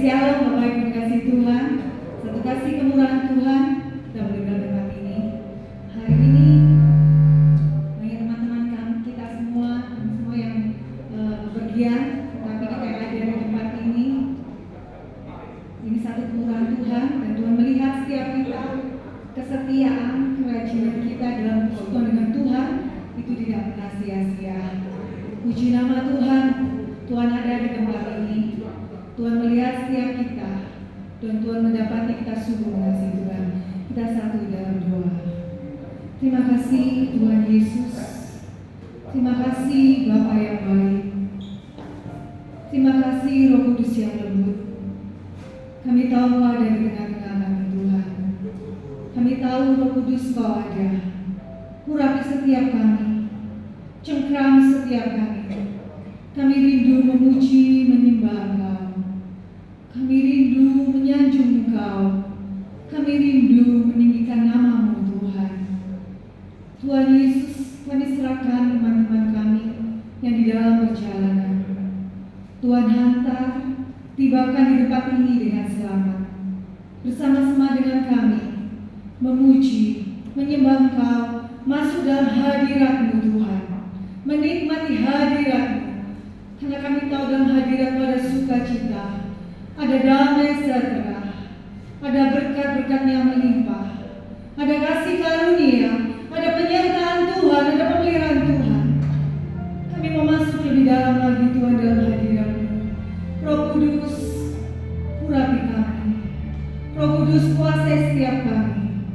Shalom Bapak Ibu dikasih Tuhan, satu kasih kemurahan Tuhan kita berada di tempat ini. Hari ini banyak teman-teman kita semua yang bepergian, tapi kita yang ada di tempat ini. Ini satu kemurahan Tuhan dan Tuhan melihat setiap kita, kesetiaan, kerajinan kita dalam persekutuan dengan Tuhan itu tidak pernah sia-sia. Puji nama Tuhan, Tuhan ada di tempat ini. Tuhan melihat setiap kita dan Tuhan mendapati kita sungguh mengasihi Tuhan. Kita satu dalam doa. Terima kasih Tuhan Yesus. Terima kasih Bapa yang baik. Terima kasih Roh Kudus yang lembut. Kami tahu Kau ada di tengah-tengah kami Tuhan. Kami tahu Roh Kudus Kau ada. Urapi setiap kami. Cengkram setiap kami. Kami rindu memuji, menyembah Engkau. Kami rindu menyanjung Engkau. Kami rindu meninggikan nama-Mu Tuhan. Tuhan Yesus, kami serahkan teman-teman kami yang di dalam perjalanan. Tuhan hantar, tibakan di tempat ini dengan selamat. Bersama-sama dengan kami, memuji, menyembah Engkau, masuk dalam hadirat-Mu Tuhan. Menikmati hadirat-Mu. Karena kami tahu dalam hadirat-Mu ada sukacita. Ada damai sejahtera, ada berkat-berkat yang melimpah, ada kasih karunia, ada penyertaan Tuhan, ada pemeliharaan Tuhan. Kami mau masuk lebih dalam lagi Tuhan dalam hadirat-Mu. Roh Kudus, urapi kami. Roh Kudus kuasai setiap kami.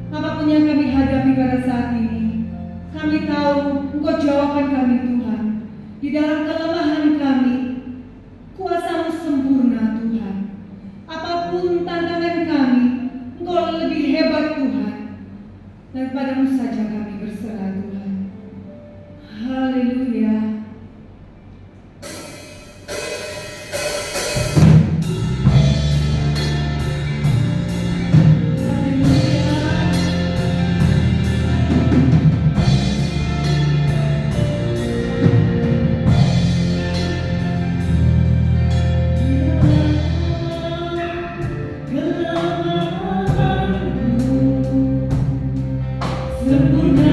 Apapun yang kami hadapi pada saat ini, kami tahu Engkau jawaban kami Tuhan. Di dalam kelemahan kami, kuasa-Mu sempurna Tuhan. Apapun tantangan kami, Engkau lebih hebat Tuhan. Dan padamu saja kami berserah Tuhan. Haleluya. Sempurna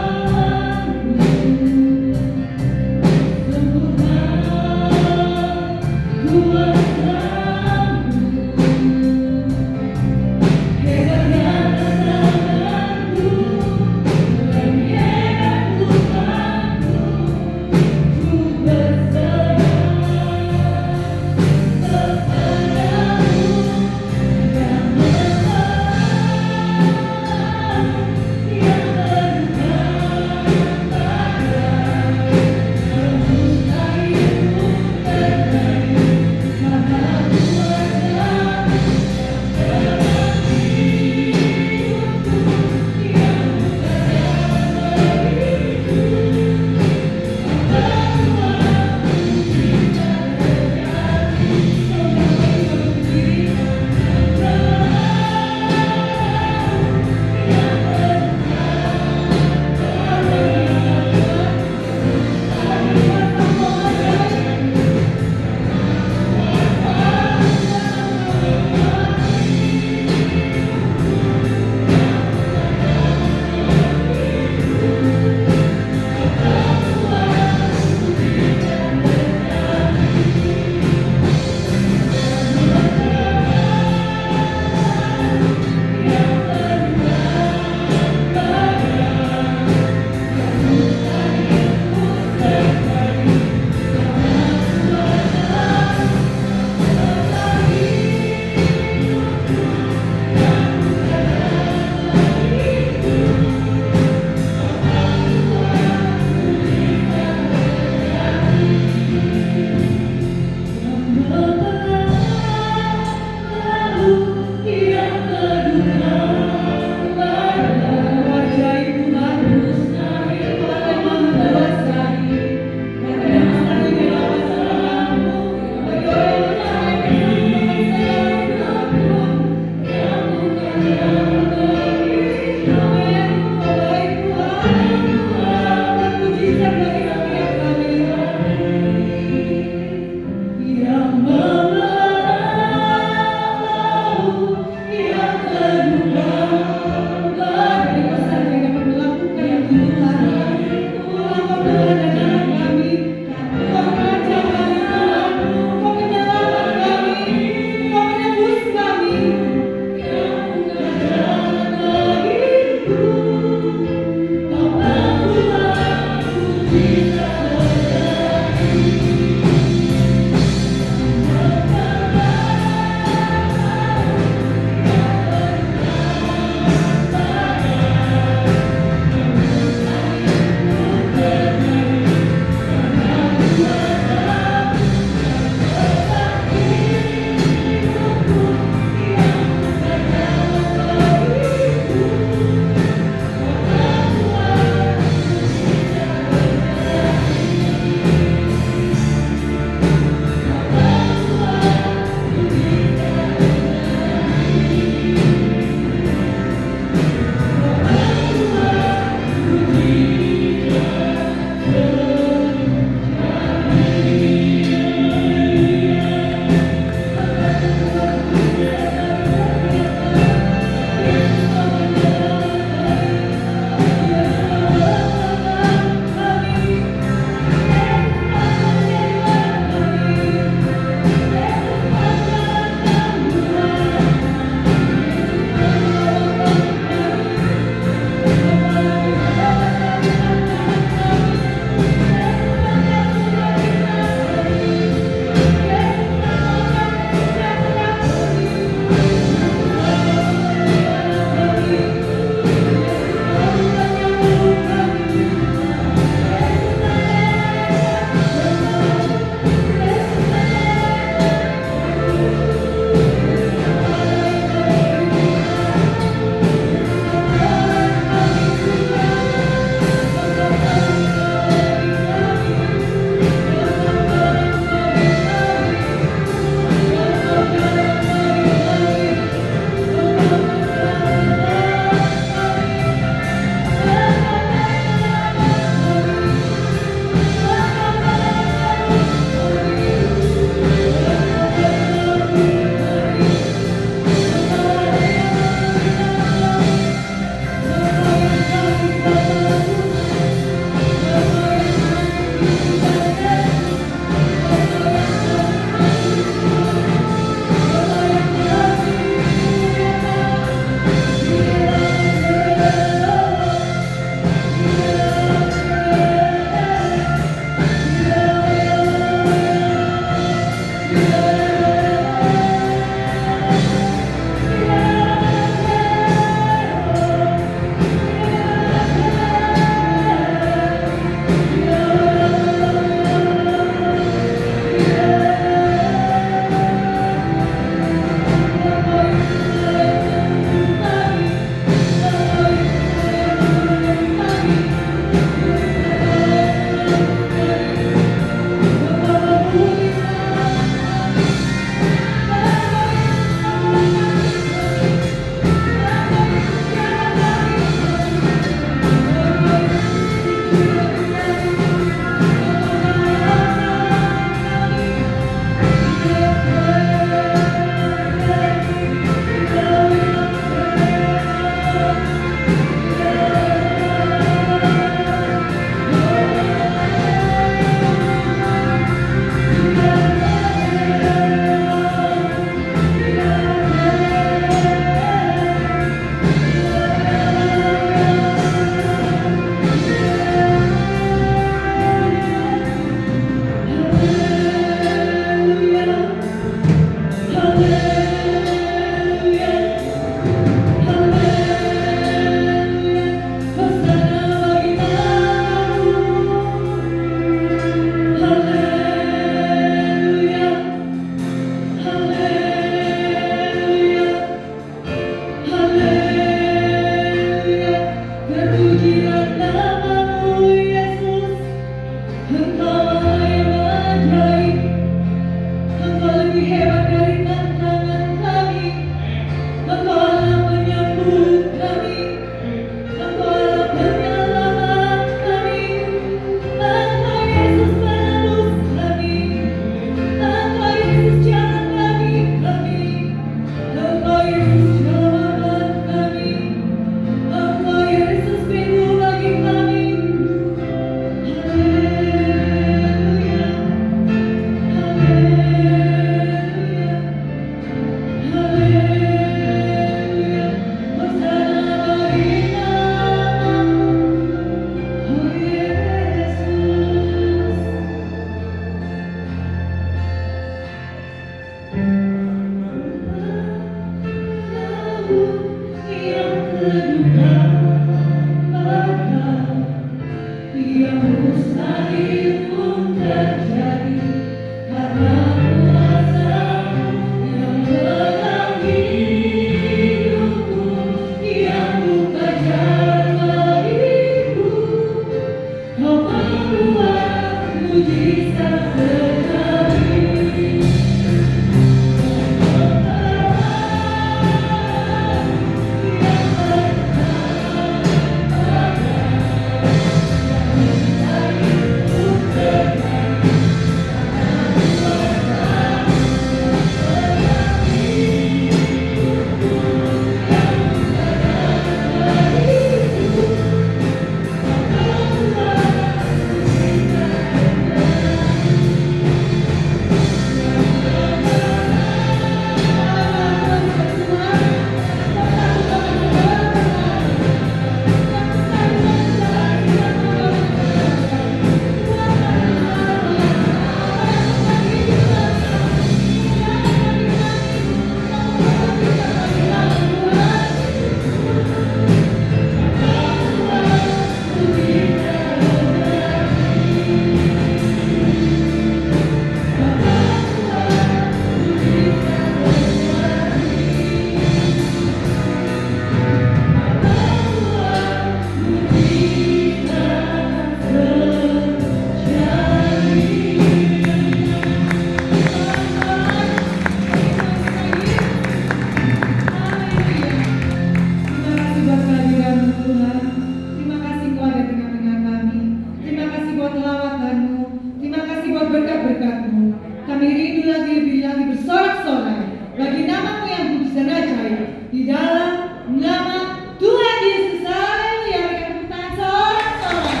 mujizat ajaib di dalam nama Tuhan Yesus. Haleluya. Berikan tepuk tangan sorak-sorai.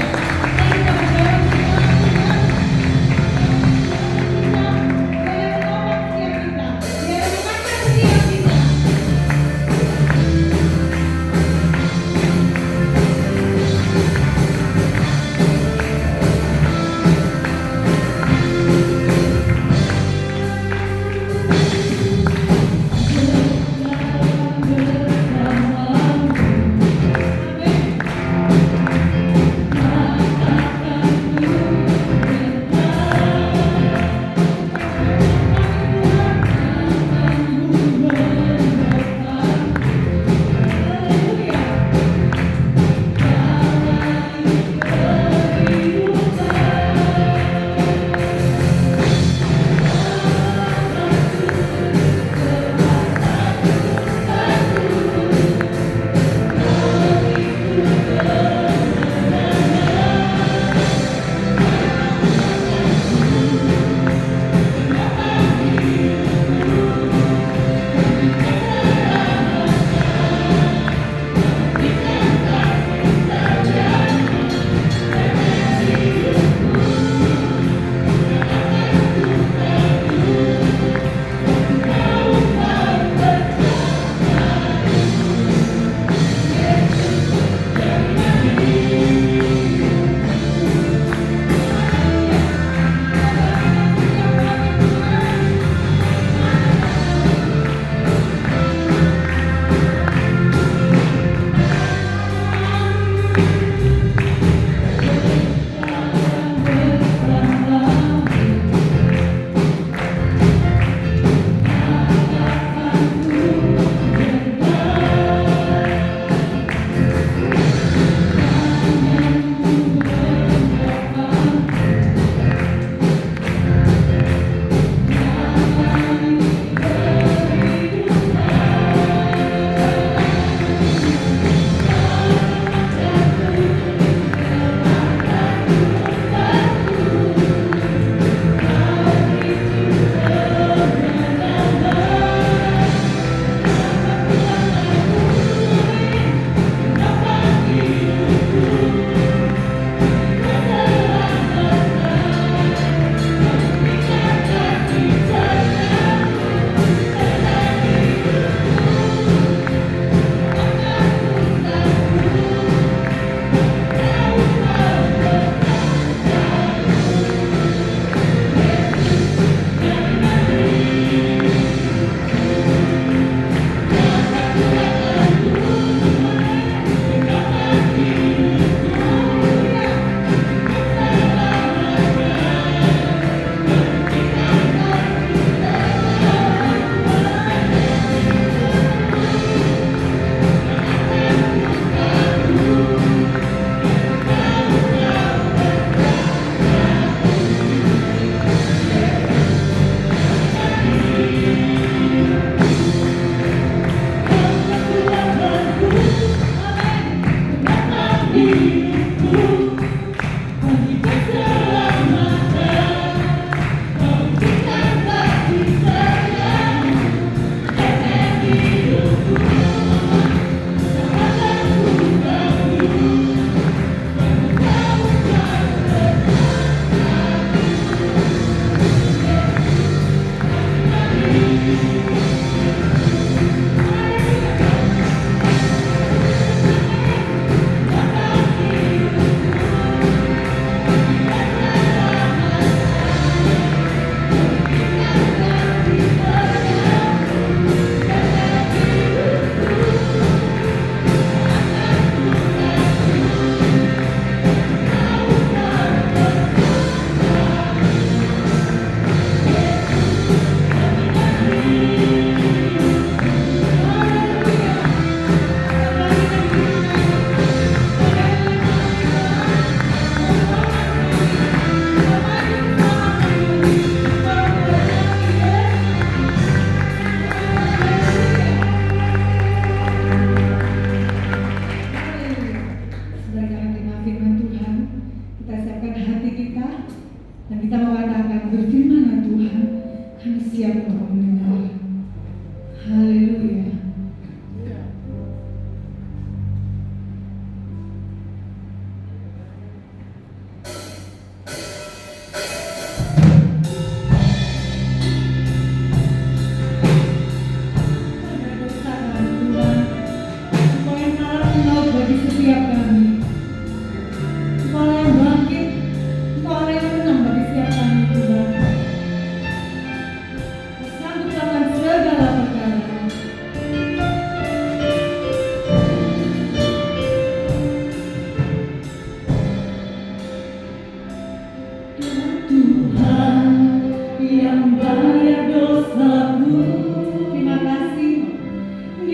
Mari kita berdoa bersama Tuhan. Biar menolong setiap kita, biar menguatkan setiap kita. Bersamamu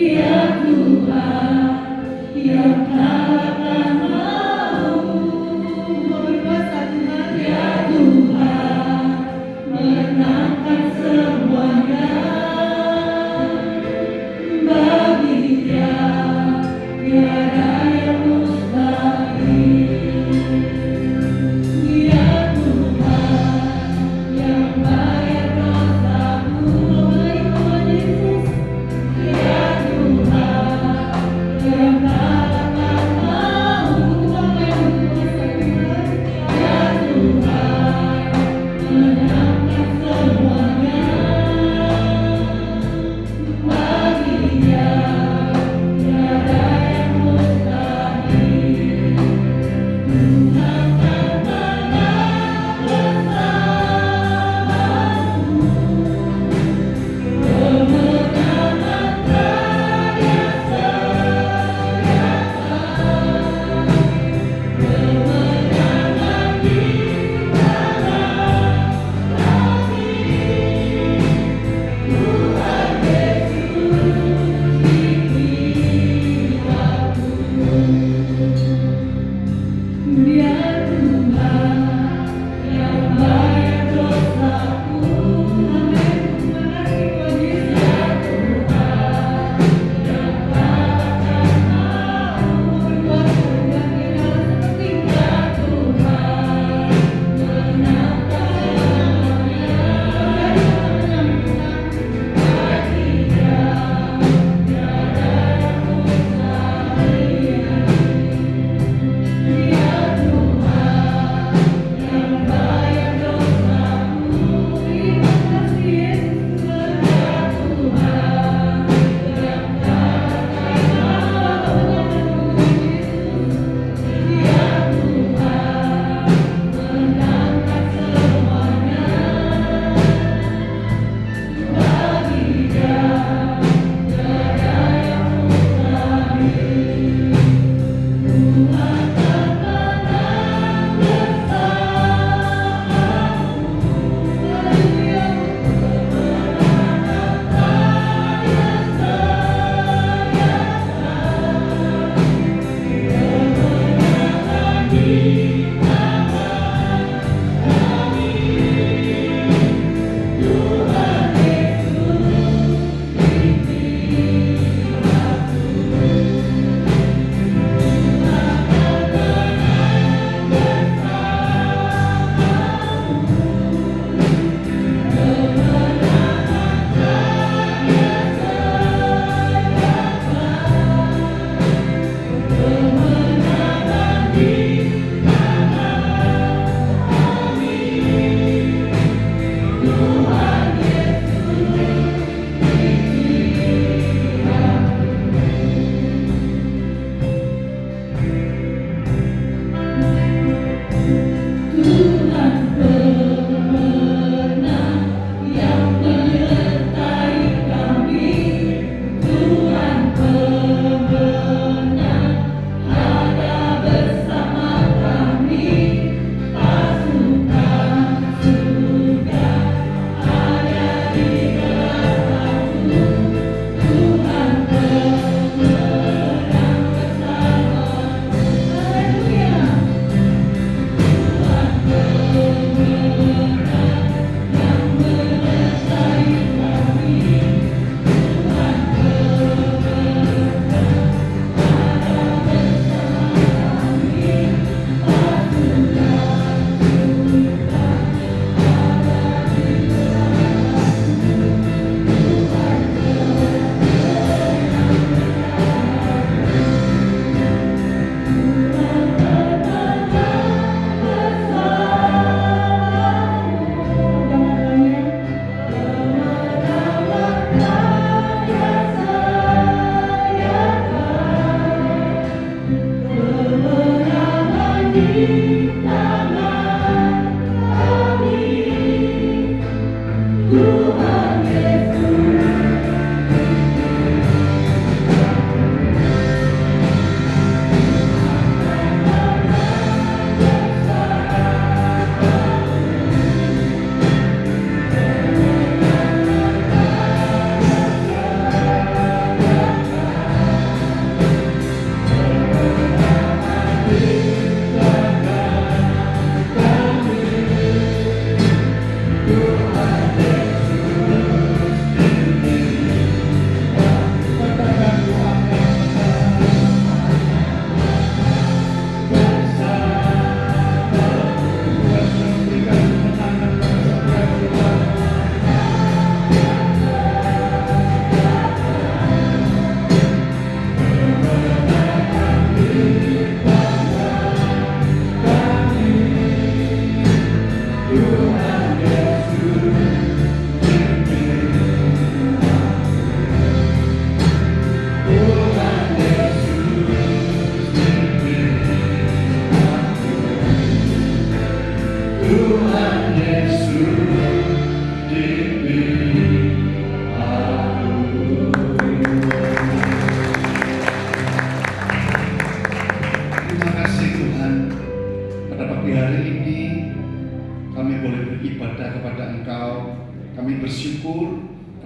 Ya Tuhan, yang takkan mau berkuasa Tuhan. Ya Tuhan, menangkan semuanya. Bagi Dia tiada yang mustahil. Ya Tuhan, yang bayar dosaku. Baik Tuhan Yesus. Ya Tuhan, yang takkan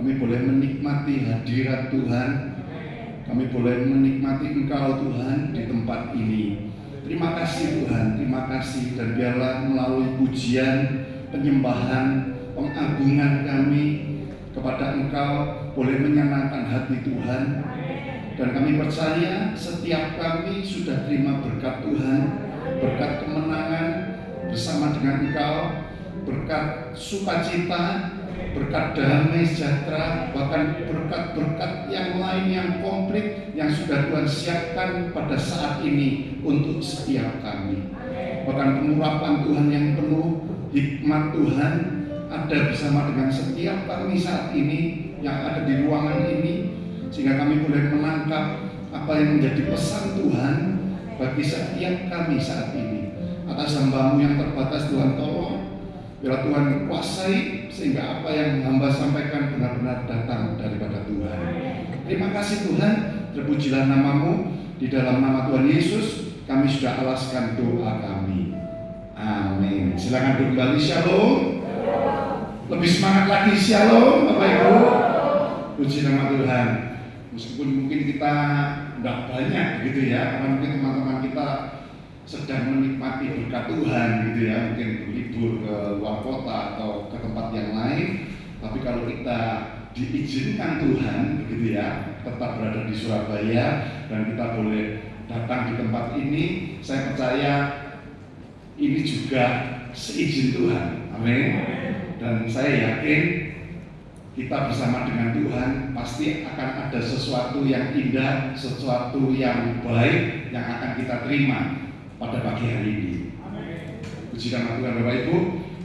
Kami boleh menikmati hadirat Tuhan. Kami boleh menikmati Engkau Tuhan di tempat ini. Terima kasih Tuhan, terima kasih. Dan biarlah melalui pujian, penyembahan, pengagungan kami kepada Engkau boleh menyenangkan hati Tuhan. Dan kami percaya setiap kami sudah terima berkat Tuhan, berkat kemenangan bersama dengan Engkau, berkat sukacita, berkat damai sejahtera, bahkan berkat-berkat yang lain yang komplit yang sudah Tuhan siapkan pada saat ini untuk setiap kami. Bahkan pengurapan Tuhan yang penuh, hikmat Tuhan ada bersama dengan setiap kami saat ini yang ada di ruangan ini, sehingga kami boleh menangkap apa yang menjadi pesan Tuhan bagi setiap kami saat ini. Atas hamba-Mu yang terbatas, Tuhan tolong, biarlah Tuhan kuasai sehingga apa yang hamba sampaikan benar-benar datang daripada Tuhan. Terima kasih Tuhan, terpujilah nama-Mu. Di dalam nama Tuhan Yesus kami sudah alaskan doa kami. Amin. Silakan duduk kembali. Shalom. Lebih semangat lagi. Shalom Bapak Ibu. Puji nama Tuhan. Meskipun mungkin kita tidak banyak gitu ya, karena mungkin teman-teman kita sedang menikmati berkat Tuhan gitu ya, mungkin berlibur ke luar kota atau ke tempat yang lain. Tapi kalau kita diizinkan Tuhan begitu ya, tetap berada di Surabaya dan kita boleh datang di tempat ini, saya percaya ini juga seizin Tuhan. Amin. Dan saya yakin kita bersama dengan Tuhan pasti akan ada sesuatu yang indah, sesuatu yang baik yang akan kita terima pada pagi hari ini. Puji nama Tuhan. Bapak Ibu,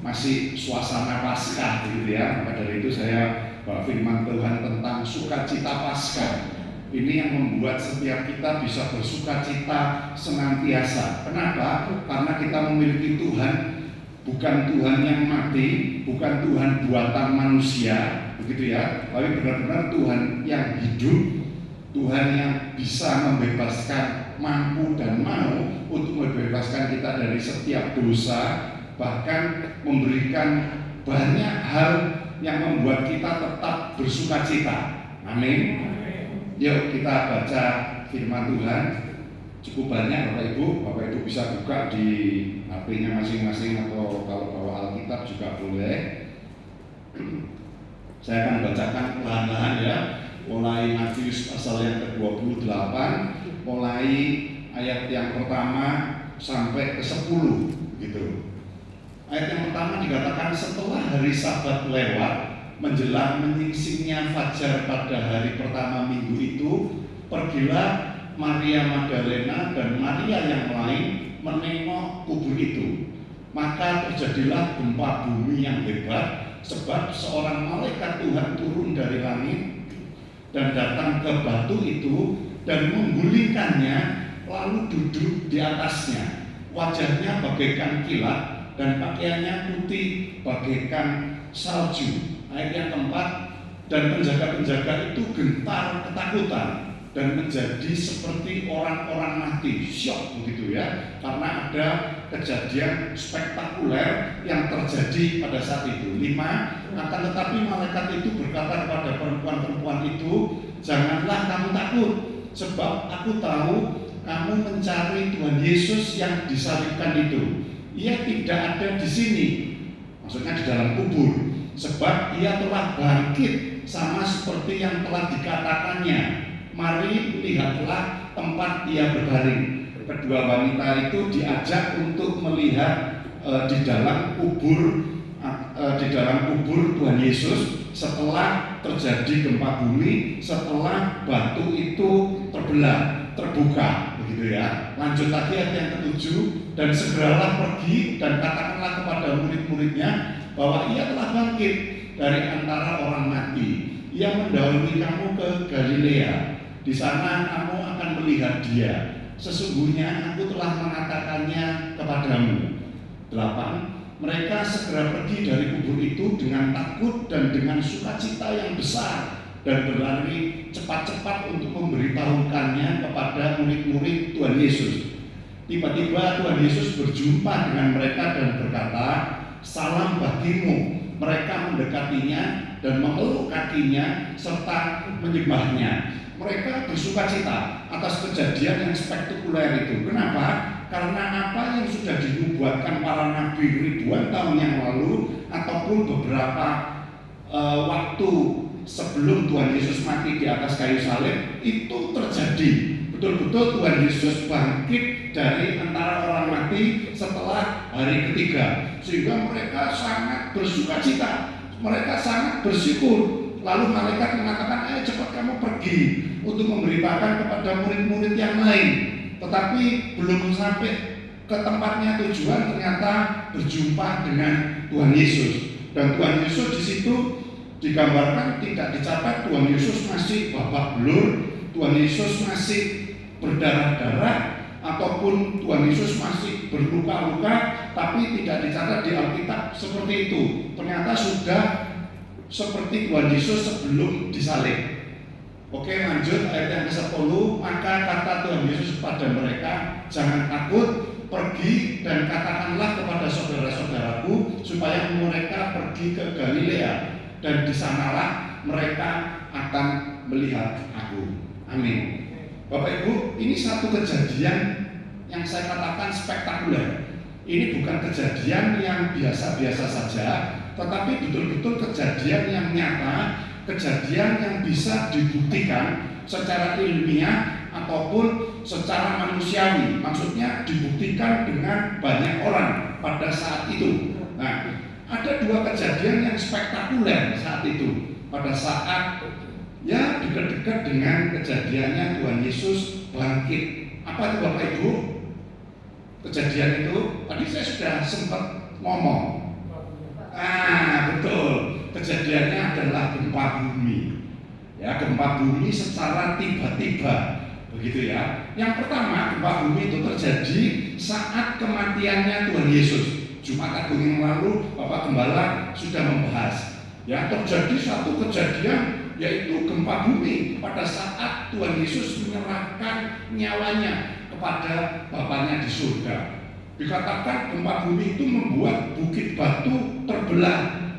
masih suasana Paskah gitu ya. Maka dari itu saya bawa firman Tuhan tentang sukacita Paskah. Ini yang membuat setiap kita bisa bersukacita senantiasa. Kenapa? Karena kita memiliki Tuhan, bukan Tuhan yang mati, bukan Tuhan buatan manusia, begitu ya. Tapi benar-benar Tuhan yang hidup, Tuhan yang bisa membebaskan, mampu dan mau untuk membebaskan kita dari setiap dosa, bahkan memberikan banyak hal yang membuat kita tetap bersukacita. Amin. Yuk kita baca firman Tuhan. Cukup banyak Bapak Ibu bisa buka di HP-nya masing-masing atau kalau bawa Alkitab juga boleh. Saya akan bacakan perlahan-lahan ya, mulai Matius pasal yang ke-28, mulai ayat yang pertama sampai ke-10 gitu. Ayat yang pertama dikatakan, setelah hari Sabat lewat, menjelang menyingsingnya fajar pada hari pertama minggu itu, pergilah Maria Magdalena dan Maria yang lain menengok kubur itu. Maka terjadilah gempa bumi yang hebat, sebab seorang malaikat Tuhan turun dari langit dan datang ke batu itu dan menggulingkannya, lalu duduk di atasnya. Wajahnya bagaikan kilat dan pakaiannya putih bagaikan salju. Ayat yang keempat, dan penjaga-penjaga itu gentar ketakutan dan menjadi seperti orang-orang mati, syok begitu ya, karena ada kejadian spektakuler yang terjadi pada saat itu. 5, akan tetapi malaikat itu berkata kepada perempuan-perempuan itu, janganlah kamu takut, sebab aku tahu kamu mencari Tuhan Yesus yang disalibkan itu. Ia tidak ada di sini, maksudnya di dalam kubur, sebab ia telah bangkit sama seperti yang telah dikatakannya. Mari lihatlah tempat ia berbaring. Kedua wanita itu diajak untuk melihat di dalam kubur Tuhan Yesus setelah terjadi gempa bumi, setelah batu itu terbuka, begitu ya. Lanjut lagi ayat yang ke-7, dan segeralah pergi dan katakanlah kepada murid-muridnya bahwa ia telah bangkit dari antara orang mati. Ia mendahului kamu ke Galilea. Di sana kamu akan melihat dia. Sesungguhnya aku telah mengatakannya kepadamu. 8. Mereka segera pergi dari kubur itu dengan takut dan dengan sukacita yang besar, dan berlari cepat-cepat untuk memberitahukannya kepada murid-murid Tuhan Yesus. Tiba-tiba Tuhan Yesus berjumpa dengan mereka dan berkata, salam bagimu. Mereka mendekatinya dan memeluk kakinya serta menyembahnya. Mereka bersuka cita atas kejadian yang spektakuler itu. Kenapa? Karena apa yang sudah dinubuatkan para nabi ribuan tahun yang lalu ataupun beberapa waktu sebelum Tuhan Yesus mati di atas kayu salib itu terjadi. Betul-betul Tuhan Yesus bangkit dari antara orang mati setelah hari ketiga, sehingga mereka sangat bersuka cita, mereka sangat bersyukur. Lalu malaikat mengatakan, ayo cepat kamu pergi untuk memberitakan kepada murid-murid yang lain. Tetapi belum sampai ke tempatnya tujuan, ternyata berjumpa dengan Tuhan Yesus. Dan Tuhan Yesus di situ digambarkan tidak dicatat Tuhan Yesus masih babak belur, Tuhan Yesus masih berdarah-darah, ataupun Tuhan Yesus masih berluka-luka, tapi tidak dicatat di Alkitab seperti itu. Ternyata sudah seperti Tuhan Yesus sebelum disalib. Oke, lanjut ayat yang ke-10. Maka kata Tuhan Yesus kepada mereka, jangan takut, pergi dan katakanlah kepada saudara-saudaraku supaya mereka pergi ke Galilea, dan di sanalah mereka akan melihat aku. Amin. Bapak Ibu, ini satu kejadian yang saya katakan spektakuler. Ini bukan kejadian yang biasa-biasa saja, tetapi betul-betul kejadian yang nyata, kejadian yang bisa dibuktikan secara ilmiah ataupun secara manusiawi. Maksudnya dibuktikan dengan banyak orang pada saat itu. Nah, ada dua kejadian yang spektakuler saat itu. Pada saat ya dekat-dekat dengan kejadiannya Tuhan Yesus bangkit. Apa itu Bapak Ibu? Kejadian itu tadi saya sudah sempat ngomong. Betul. Kejadiannya adalah gempa bumi. Ya, gempa bumi secara tiba-tiba, begitu ya. Yang pertama, gempa bumi itu terjadi saat kematiannya Tuhan Yesus. Jumat Agung yang lalu Bapak Gembala sudah membahas. Ya, terjadi satu kejadian yaitu gempa bumi pada saat Tuhan Yesus menyerahkan nyawanya kepada Bapaknya di surga. Dikatakan gempa bumi itu membuat bukit batu terbelah,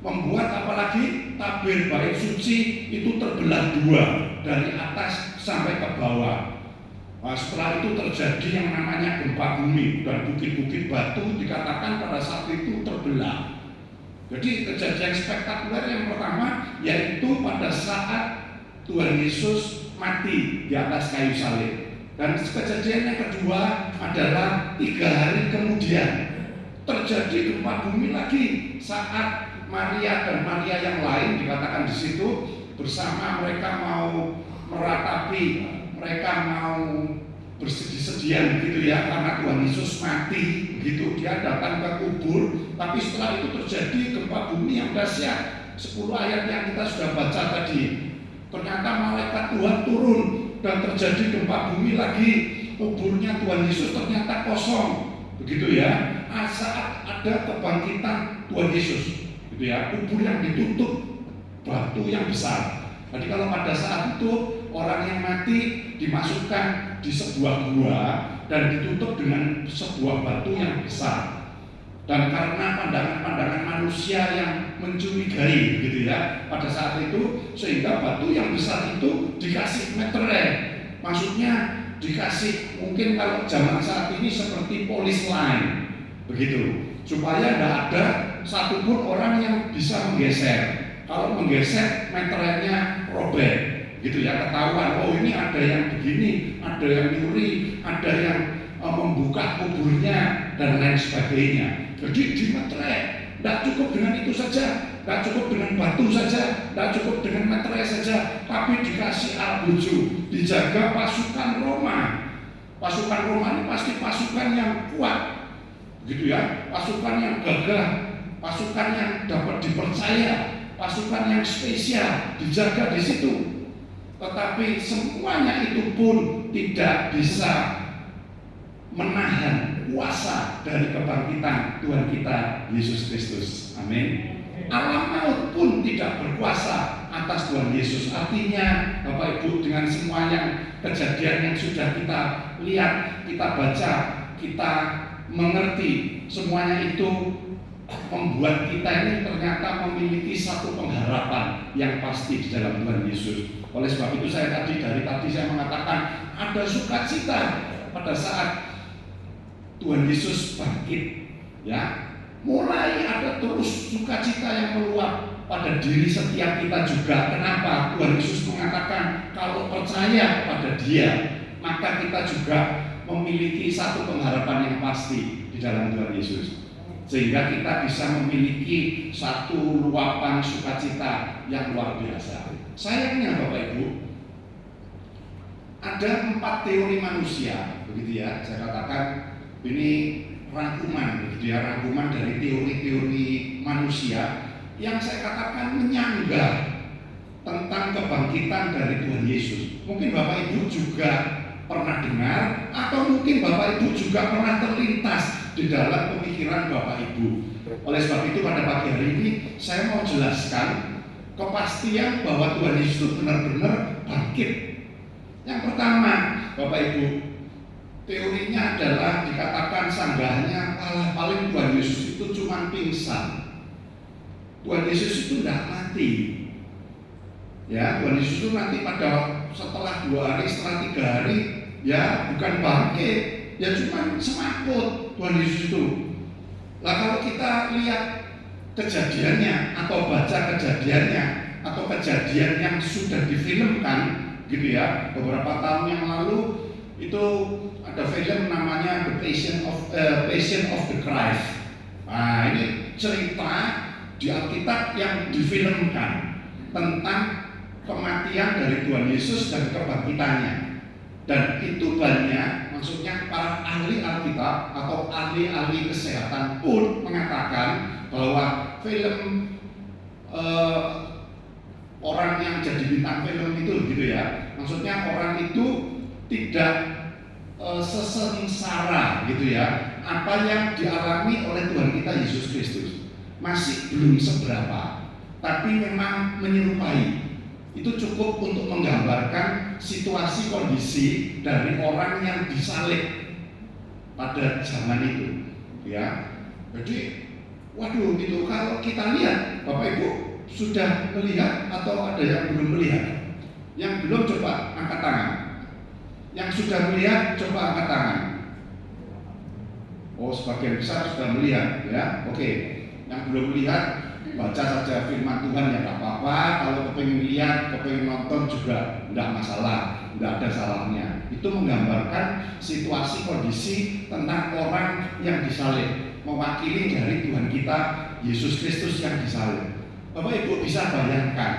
membuat apalagi tabir bait suci itu terbelah dua dari atas sampai ke bawah. Nah, setelah itu terjadi yang namanya gempa bumi dan bukit-bukit batu dikatakan pada saat itu terbelah. Jadi kejadian spektakuler yang pertama yaitu pada saat Tuhan Yesus mati di atas kayu salib. Dan kejadian yang kedua adalah 3 hari kemudian terjadi gempa bumi lagi saat Maria dan Maria yang lain dikatakan di situ bersama mereka mau meratapi, mereka mau bersedih-sedihan begitu ya, karena Tuhan Yesus mati begitu, dia datang ke kubur. Tapi setelah itu terjadi gempa bumi yang dahsyat. 10 ayat yang kita sudah baca tadi, ternyata malaikat Tuhan turun dan terjadi gempa bumi lagi. Kuburnya Tuhan Yesus ternyata kosong begitu ya. Saat ada kebangkitan Tuhan Yesus gitu ya, kubur yang ditutup batu yang besar. Jadi kalau pada saat itu orang yang mati dimasukkan di sebuah gua dan ditutup dengan sebuah batu yang besar. Dan karena pandangan-pandangan manusia yang mencurigai begitu ya pada saat itu, sehingga batu yang besar itu dikasih meterai. Maksudnya dikasih, mungkin kalau zaman saat ini seperti polis line begitu, supaya tidak ada satupun orang yang bisa menggeser. Kalau menggeser meterainya robek gitu ya, ketahuan oh ini ada yang begini, ada yang nyuri, ada yang membuka kuburnya dan lain sebagainya. Jadi dimeterai, tidak cukup dengan itu saja, tidak cukup dengan batu saja, tidak cukup dengan meterai saja, tapi dikasih albuju, dijaga pasukan Roma. Pasukan Roma ini pasti pasukan yang kuat, gitu ya, pasukan yang gagah, pasukan yang dapat dipercaya, pasukan yang spesial, dijaga di situ. Tetapi semuanya itu pun tidak bisa menahan kuasa dari kebangkitan Tuhan kita Yesus Kristus. Amin. Alam maut pun tidak berkuasa atas Tuhan Yesus. Artinya Bapak Ibu, dengan semua yang kejadian yang sudah kita lihat, kita baca, kita mengerti, semuanya itu membuat kita ini ternyata memiliki satu pengharapan yang pasti di dalam Tuhan Yesus. Oleh sebab itu dari tadi saya mengatakan ada sukacita pada saat Tuhan Yesus bangkit, ya. Mulai ada terus sukacita yang meluap pada diri setiap kita juga. Kenapa? Tuhan Yesus mengatakan kalau percaya kepada Dia, maka kita juga memiliki satu pengharapan yang pasti di dalam Tuhan Yesus, sehingga kita bisa memiliki satu luapan sukacita yang luar biasa. Sayangnya Bapak Ibu, ada 4 teori manusia, begitu ya. Saya katakan ini rangkuman, begitu ya, rangkuman dari teori-teori manusia yang saya katakan menyanggah tentang kebangkitan dari Tuhan Yesus. Mungkin Bapak Ibu juga pernah dengar, atau mungkin Bapak Ibu juga pernah terlintas di dalam pemikiran Bapak Ibu. Oleh sebab itu pada pagi hari ini saya mau jelaskan kepastian bahwa Tuhan Yesus itu benar-benar bangkit. Yang pertama, Bapak Ibu, teorinya adalah dikatakan sanggahnya paling Tuhan Yesus itu cuma pingsan. Tuhan Yesus itu tidak mati. Ya, Tuhan Yesus itu nanti setelah 2 hari, setelah 3 hari, ya bukan bangkit, ya cuma semaput Tuhan Yesus itu. Lah kalau kita lihat kejadiannya atau baca kejadiannya atau kejadian yang sudah difilmkan, gitu ya, beberapa tahun yang lalu itu ada film namanya The Passion of the Christ. Nah, ini cerita di Alkitab yang difilmkan tentang kematian dari Tuhan Yesus dan kebangkitannya. Dan itu banyak, maksudnya para ahli Alkitab atau ahli-ahli kesehatan pun mengatakan bahwa film orang yang jadi bintang film itu, gitu ya, maksudnya orang itu tidak sesengsara, gitu ya, apa yang dialami oleh Tuhan kita Yesus Kristus. Masih belum seberapa, tapi memang menyerupai. Itu cukup untuk menggambarkan situasi kondisi dari orang yang disalib pada zaman itu, ya. Jadi, waduh, itu kalau kita lihat, Bapak Ibu sudah melihat atau ada yang belum melihat? Yang belum coba angkat tangan. Yang sudah melihat coba angkat tangan. Oh, sebagian besar sudah melihat, ya. Oke. Yang belum melihat, baca saja firman Tuhan, ya nggak apa-apa. Kalau kepengen lihat, kepengen nonton juga nggak masalah, nggak ada salahnya. Itu menggambarkan situasi kondisi tentang orang yang disalib, mewakili dari Tuhan kita Yesus Kristus yang disalib. Bapak Ibu bisa bayangkan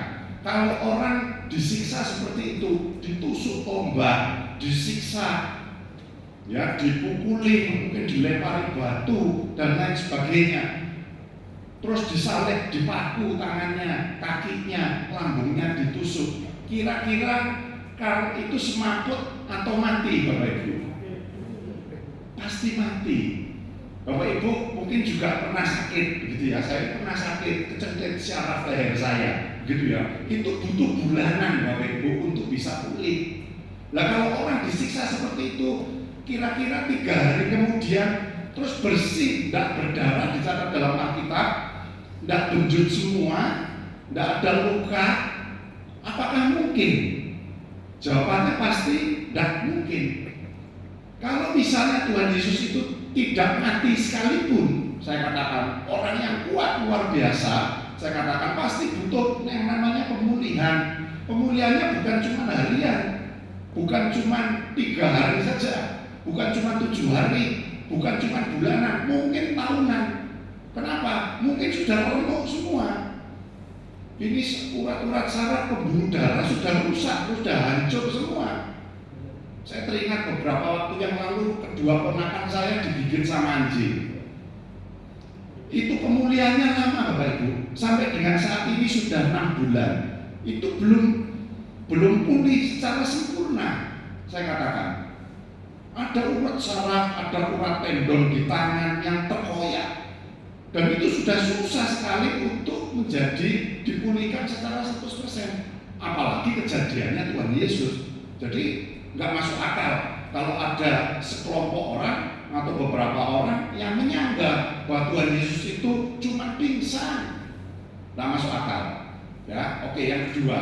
kalau orang disiksa seperti itu, ditusuk tombak, disiksa, ya, dipukuli, mungkin dilempari batu dan lain sebagainya. Terus disalib, dipaku tangannya, kakinya, lambungnya ditusuk. Kira-kira kalau itu semaput atau mati, Bapak Ibu? Pasti mati. Bapak Ibu mungkin juga pernah sakit, gitu ya. Saya pernah sakit, kecedek syaraf leher saya, gitu ya. Itu butuh bulanan, Bapak Ibu, untuk bisa pulih. Lah kalau orang disiksa seperti itu, kira-kira 3 hari kemudian terus bersih, tidak berdarah, dicatat dalam Alkitab, tidak benjut semua, tidak ada luka, apakah mungkin? Jawabannya pasti tidak mungkin. Kalau misalnya Tuhan Yesus itu tidak mati sekalipun, saya katakan orang yang kuat luar biasa, saya katakan pasti butuh yang namanya pemulihan. Pemulihannya bukan cuma harian, bukan cuma 3 hari saja, bukan cuma 7 hari, bukan cuma bulanan, mungkin tahunan. Kenapa? Mungkin sudah remuk semua. Ini urat-urat saraf pembuluh darah sudah rusak, sudah hancur semua. Saya teringat beberapa waktu yang lalu kedua ponakan saya digigit sama anjing. Itu pemulihannya lama, Bapak Ibu. Sampai dengan saat ini sudah 6 bulan. Itu belum pulih secara sempurna. Saya katakan ada urat saraf, ada urat tendon di tangan yang terkoyak. Dan itu sudah susah sekali untuk menjadi dipulihkan secara 100%. Apalagi kejadiannya Tuhan Yesus. Jadi nggak masuk akal. kalau ada sekelompok orang atau beberapa orang yang menyanggah bahwa Tuhan Yesus itu cuma pingsan, nggak masuk akal. Ya, oke. Yang kedua,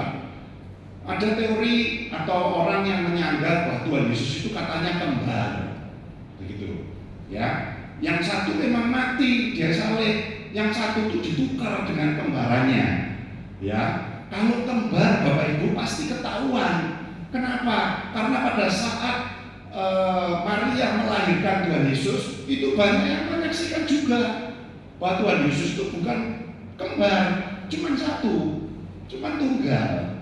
ada teori atau orang yang menyanggah bahwa Tuhan Yesus itu katanya kembar, begitu. Ya, yang satu memang mati dia salib, yang satu itu ditukar dengan kembarannya. Ya, kalau kembar Bapak Ibu pasti ketahuan. Kenapa? Karena pada saat Maria melahirkan Tuhan Yesus, itu banyak yang menyaksikan juga bahwa Tuhan Yesus itu bukan kembar, cuma satu, cuma tunggal.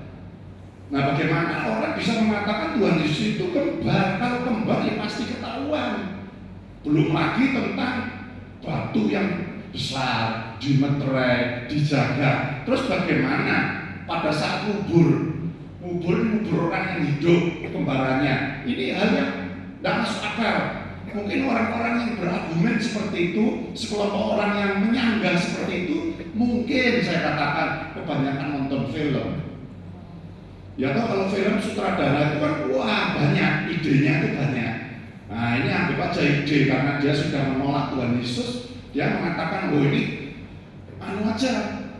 Nah, bagaimana orang bisa mengatakan Tuhan Yesus itu kembar? Kalau kembar ya pasti ketahuan. Belum lagi tentang batu yang besar, dimeterai, dijaga. Terus bagaimana pada saat ngubur orang yang hidup kembarannya? Ini hal yang tidak masuk akal. Mungkin orang-orang yang berargumen seperti itu, sekelompok orang yang menyanggah seperti itu, mungkin saya katakan kebanyakan nonton film. Ya toh kalau film sutradara itu kan wah banyak, idenya itu banyak. Nah ini anggap aja ide karena dia sudah menolak Tuhan Yesus, dia mengatakan oh ini anu aja,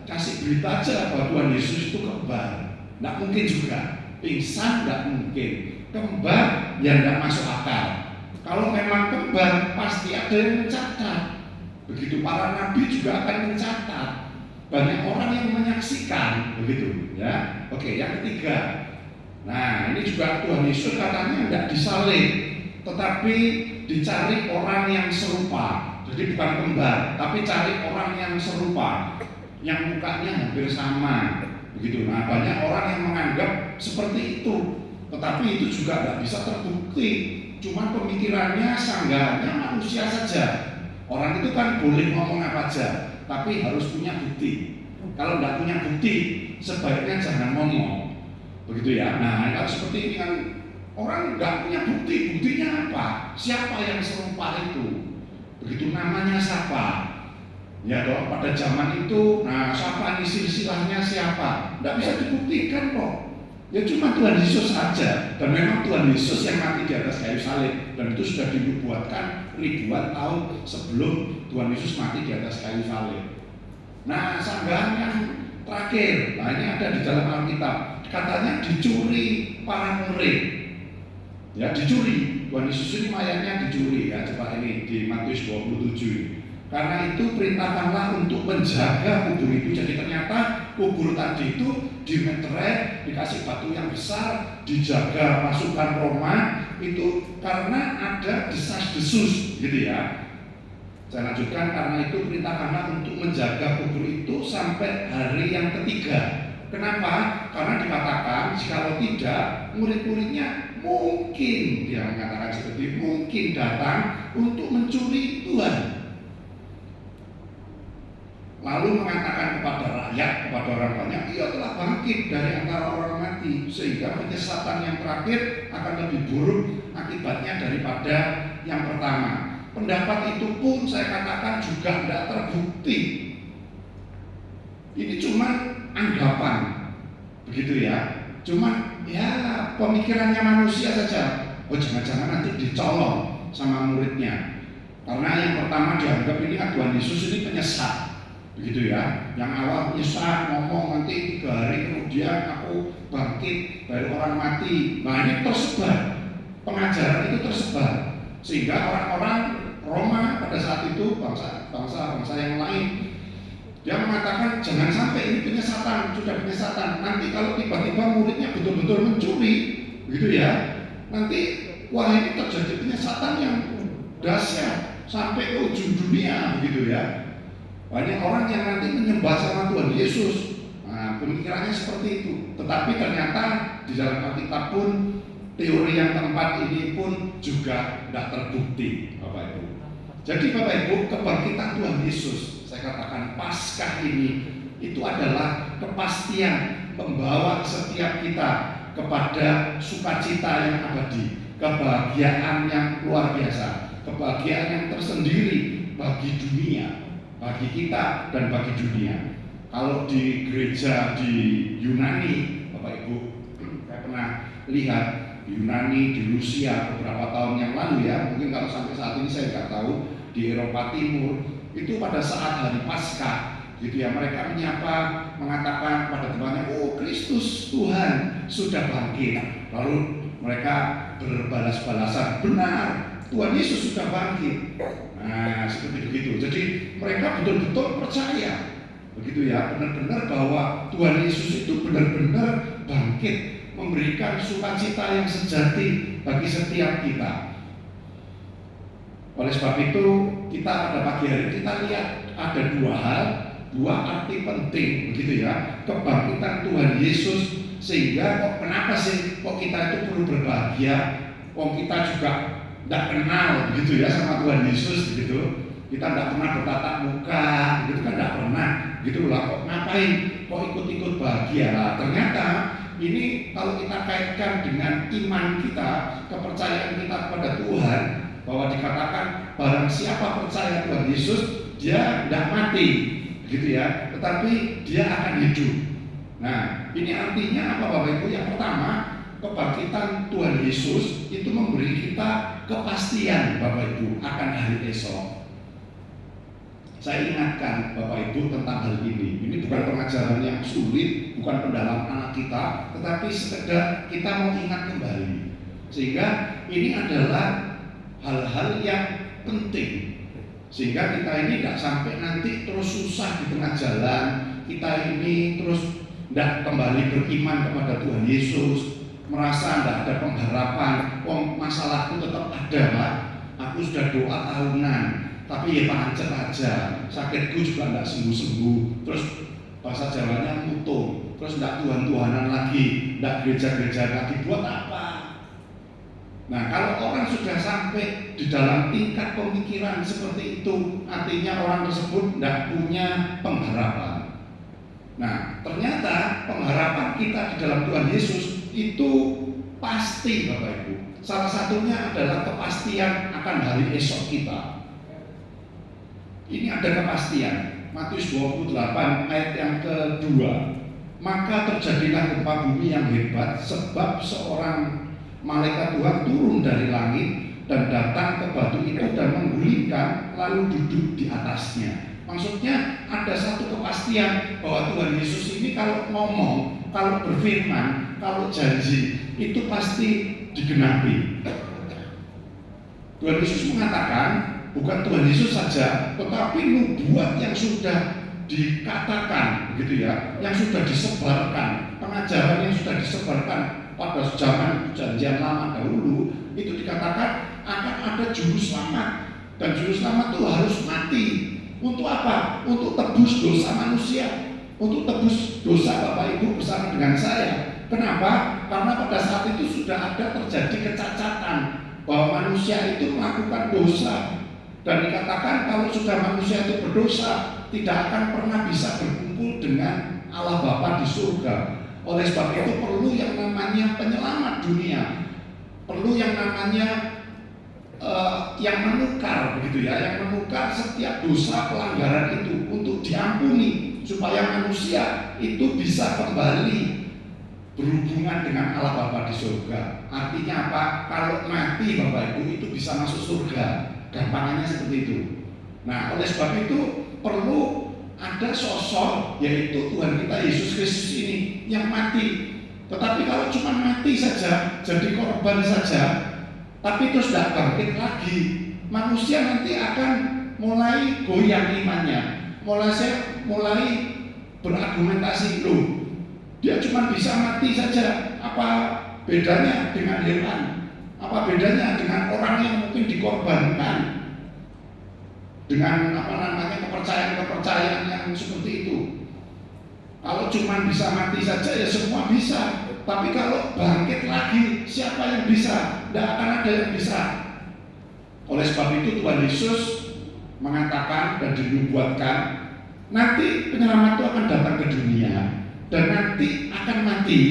kasih berita aja bahwa Tuhan Yesus itu kembar. Tidak mungkin juga, pingsan tidak mungkin, kembar yang tidak masuk akal. Kalau memang kembar pasti ada yang mencatat. Begitu para nabi juga akan mencatat. Banyak orang yang menyaksikan, begitu ya. Oke, yang ketiga. Nah, ini juga Tuhan Yesus katanya tidak disalib, tetapi dicari orang yang serupa. Jadi bukan kembar, tapi cari orang yang serupa, yang mukanya hampir sama. Begitu. Nah, banyak orang yang menganggap seperti itu, tetapi itu juga tidak bisa terbukti. Cuma pemikirannya, sanggahannya manusia saja. Orang itu kan boleh ngomong apa aja, tapi harus punya bukti. Kalau tidak punya bukti, sebaiknya jangan ngomong. Begitu ya. Nah, kalau seperti ini kan orang tidak punya bukti. Buktinya apa? Siapa yang serupa itu? Begitu, namanya siapa? Ya dong, pada zaman itu, nah siapa ini silsilahnya siapa? Tidak bisa dibuktikan kok. Ya cuma Tuhan Yesus saja. Dan memang Tuhan Yesus yang mati di atas kayu salib. Dan itu sudah dinubuatkan ribuan tahun sebelum Tuhan Yesus mati di atas kayu salib. Nah, sanggahan yang terakhir, nah ini ada di dalam Alkitab. Katanya dicuri para murid. Ya, dicuri. Tuhan Yesus ini mayatnya dicuri. Ya, coba ini di Matius 27. Karena itu perintahkanlah untuk menjaga kubur itu. Jadi ternyata kubur tadi itu dimeterai, dikasih batu yang besar, dijaga pasukan Roma itu karena ada desas-desus, gitu ya. Saya lanjutkan, karena itu perintahkanlah untuk menjaga kubur itu sampai hari yang ketiga. Kenapa? Karena dikatakan jikalau tidak, murid-muridnya mungkin, dia mengatakan seperti mungkin datang untuk mencuri Tuhan. Lalu mengatakan kepada rakyat, kepada orang banyak, ia telah bangkit dari antara orang mati, sehingga penyesatan yang terakhir akan lebih buruk akibatnya daripada yang pertama. Pendapat itu pun saya katakan juga tidak terbukti. Ini cuma anggapan, begitu ya. Cuma ya pemikirannya manusia saja. Oh jangan-jangan nanti dicolong sama muridnya. Karena yang pertama dianggap ini Tuhan Yesus ini penyesat. Begitu ya, yang awal menyesat ngomong nanti 3 hari kemudian aku bangkit dari orang mati. Nah ini tersebar, pengajaran itu tersebar, sehingga orang-orang Roma pada saat itu, bangsa yang lain, dia mengatakan jangan sampai ini penyesatan, sudah penyesatan. Nanti kalau tiba-tiba muridnya betul-betul mencuri, gitu ya, nanti wah ini terjadi penyesatan yang dahsyat sampai ke ujung dunia, begitu ya. Banyak orang yang nanti menyembah sama Tuhan Yesus. Nah, pemikirannya seperti itu. Tetapi ternyata di dalam Alkitab pun teori yang keempat ini pun juga tidak terbukti, Bapak Ibu. Jadi Bapak Ibu, kebangkitan Tuhan Yesus, saya katakan Paskah ini itu adalah kepastian membawa setiap kita kepada sukacita yang abadi, kebahagiaan yang luar biasa, kebahagiaan yang tersendiri bagi dunia, bagi kita dan bagi dunia. Kalau di gereja di Yunani, Bapak Ibu, saya pernah lihat di Yunani, di Rusia beberapa tahun yang lalu ya, mungkin kalau sampai saat ini saya nggak tahu, di Eropa Timur itu pada saat hari Paskah gitu ya, mereka menyapa, mengatakan pada temannya, oh Kristus Tuhan sudah bangkit. Lalu mereka berbalas-balasan, benar, Tuhan Yesus sudah bangkit. Nah seperti begitu. Jadi mereka betul-betul percaya begitu ya, benar-benar bahwa Tuhan Yesus itu benar-benar bangkit, memberikan sukacita yang sejati bagi setiap kita. Oleh sebab itu kita pada pagi hari kita lihat ada dua arti penting begitu ya, kebangkitan Tuhan Yesus. Sehingga kenapa sih kok kita itu perlu berbahagia? Kita juga tidak kenal begitu ya sama Tuhan Yesus begitu. Kita tidak pernah bertatap muka, gitu kan tidak pernah, gitu lah. Kok ngapain? Kok ikut-ikut bahagia? Lah, ternyata ini kalau kita kaitkan dengan iman kita, kepercayaan kita kepada Tuhan, bahwa dikatakan barang siapa percaya Tuhan Yesus, dia tidak mati, gitu ya. Tetapi dia akan hidup. Nah, ini artinya apa Bapak Ibu? Yang pertama, kebangkitan Tuhan Yesus itu memberi kita kepastian Bapak Ibu akan hari esok. Saya ingatkan Bapak Ibu tentang hal ini. Ini bukan pengajaran yang sulit, bukan pendalaman anak kita, tetapi sekedar kita mau ingat kembali. Sehingga ini adalah hal-hal yang penting. Sehingga kita ini tidak sampai nanti terus susah di tengah jalan. Kita ini terus tidak kembali beriman kepada Tuhan Yesus, merasa tidak ada pengharapan. Masalahku tetap ada Pak. Aku sudah doa tahunan, tapi ya pancet aja, sakitku juga tidak sembuh-sembuh. Terus bahasa Jawanya mutung, terus tidak Tuhan-Tuhanan lagi, tidak gereja-gereja lagi, buat apa? Nah kalau orang sudah sampai di dalam tingkat pemikiran seperti itu, artinya orang tersebut tidak punya pengharapan. Nah ternyata pengharapan kita di dalam Tuhan Yesus itu pasti Bapak Ibu. Salah satunya adalah kepastian akan hari esok kita. Ini ada kepastian. Matius 28 ayat yang kedua. Maka terjadilah gempa bumi yang hebat, sebab seorang malaikat Tuhan turun dari langit dan datang ke batu itu dan menggulingkan lalu duduk di atasnya. Maksudnya ada satu kepastian bahwa Tuhan Yesus ini kalau ngomong, kalau berfirman, kalau janji itu pasti digenapi. Tuhan Yesus mengatakan, bukan Tuhan Yesus saja, tetapi nubuat yang sudah dikatakan, begitu ya, yang sudah disebarkan, pengajaran yang sudah disebarkan pada zaman perjanjian lama dahulu, itu dikatakan akan ada juru selamat, dan juru selamat itu harus mati. Untuk apa? Untuk tebus dosa manusia, untuk tebus dosa Bapak Ibu bersama dengan saya. Kenapa? Karena pada saat itu sudah ada terjadi kecacatan, bahwa manusia itu melakukan dosa. Dan dikatakan kalau sudah manusia itu berdosa, tidak akan pernah bisa berkumpul dengan Allah Bapa di surga. Oleh sebab itu perlu yang namanya penyelamat dunia, perlu yang namanya yang menukar, begitu ya, yang menukar setiap dosa pelanggaran itu untuk diampuni, supaya manusia itu bisa kembali berhubungan dengan Allah Bapa di surga. Artinya apa? Kalau mati Bapak Ibu itu bisa masuk surga. Gampangannya seperti itu. Nah, oleh sebab itu perlu ada sosok, yaitu Tuhan kita Yesus Kristus ini yang mati. Tetapi kalau cuma mati saja, jadi korban saja, tapi terus tidak bangkit lagi, manusia nanti akan mulai goyang imannya, mulai berargumentasi, loh, dia cuma bisa mati saja, apa bedanya dengan hewan? Apa bedanya dengan orang yang mungkin dikorbankan dengan kepercayaan yang seperti itu? Kalau cuma bisa mati saja ya semua bisa, tapi kalau bangkit lagi siapa yang bisa? Tidak akan ada yang bisa. Oleh sebab itu Tuhan Yesus mengatakan dan dinubuatkan, nanti penyelamat itu akan datang ke dunia dan nanti akan mati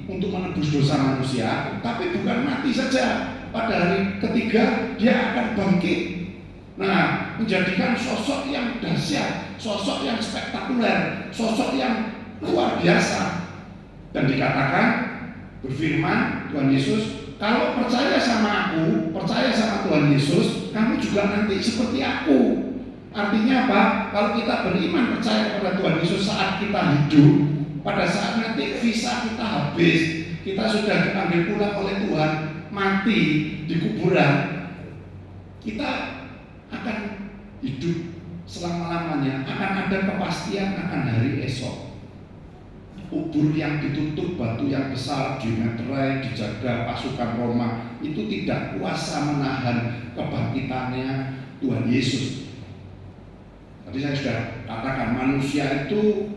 untuk menebus dosa manusia, tapi bukan mati saja. Pada hari ketiga dia akan bangkit. Nah, menjadikan sosok yang dahsyat, sosok yang spektakuler, sosok yang luar biasa. Dan dikatakan, berfirman Tuhan Yesus, kalau percaya sama aku, percaya sama Tuhan Yesus, kamu juga nanti seperti aku. Artinya apa? Kalau kita beriman percaya kepada Tuhan Yesus saat kita hidup, pada saat nanti visa kita habis, kita sudah dipanggil pulang oleh Tuhan, mati di kuburan, kita akan hidup selama-lamanya, akan ada kepastian akan hari esok. Kubur yang ditutup batu yang besar, dimeterai, dijaga pasukan Roma, itu tidak kuasa menahan kebangkitannya Tuhan Yesus. Tadi saya sudah katakan manusia itu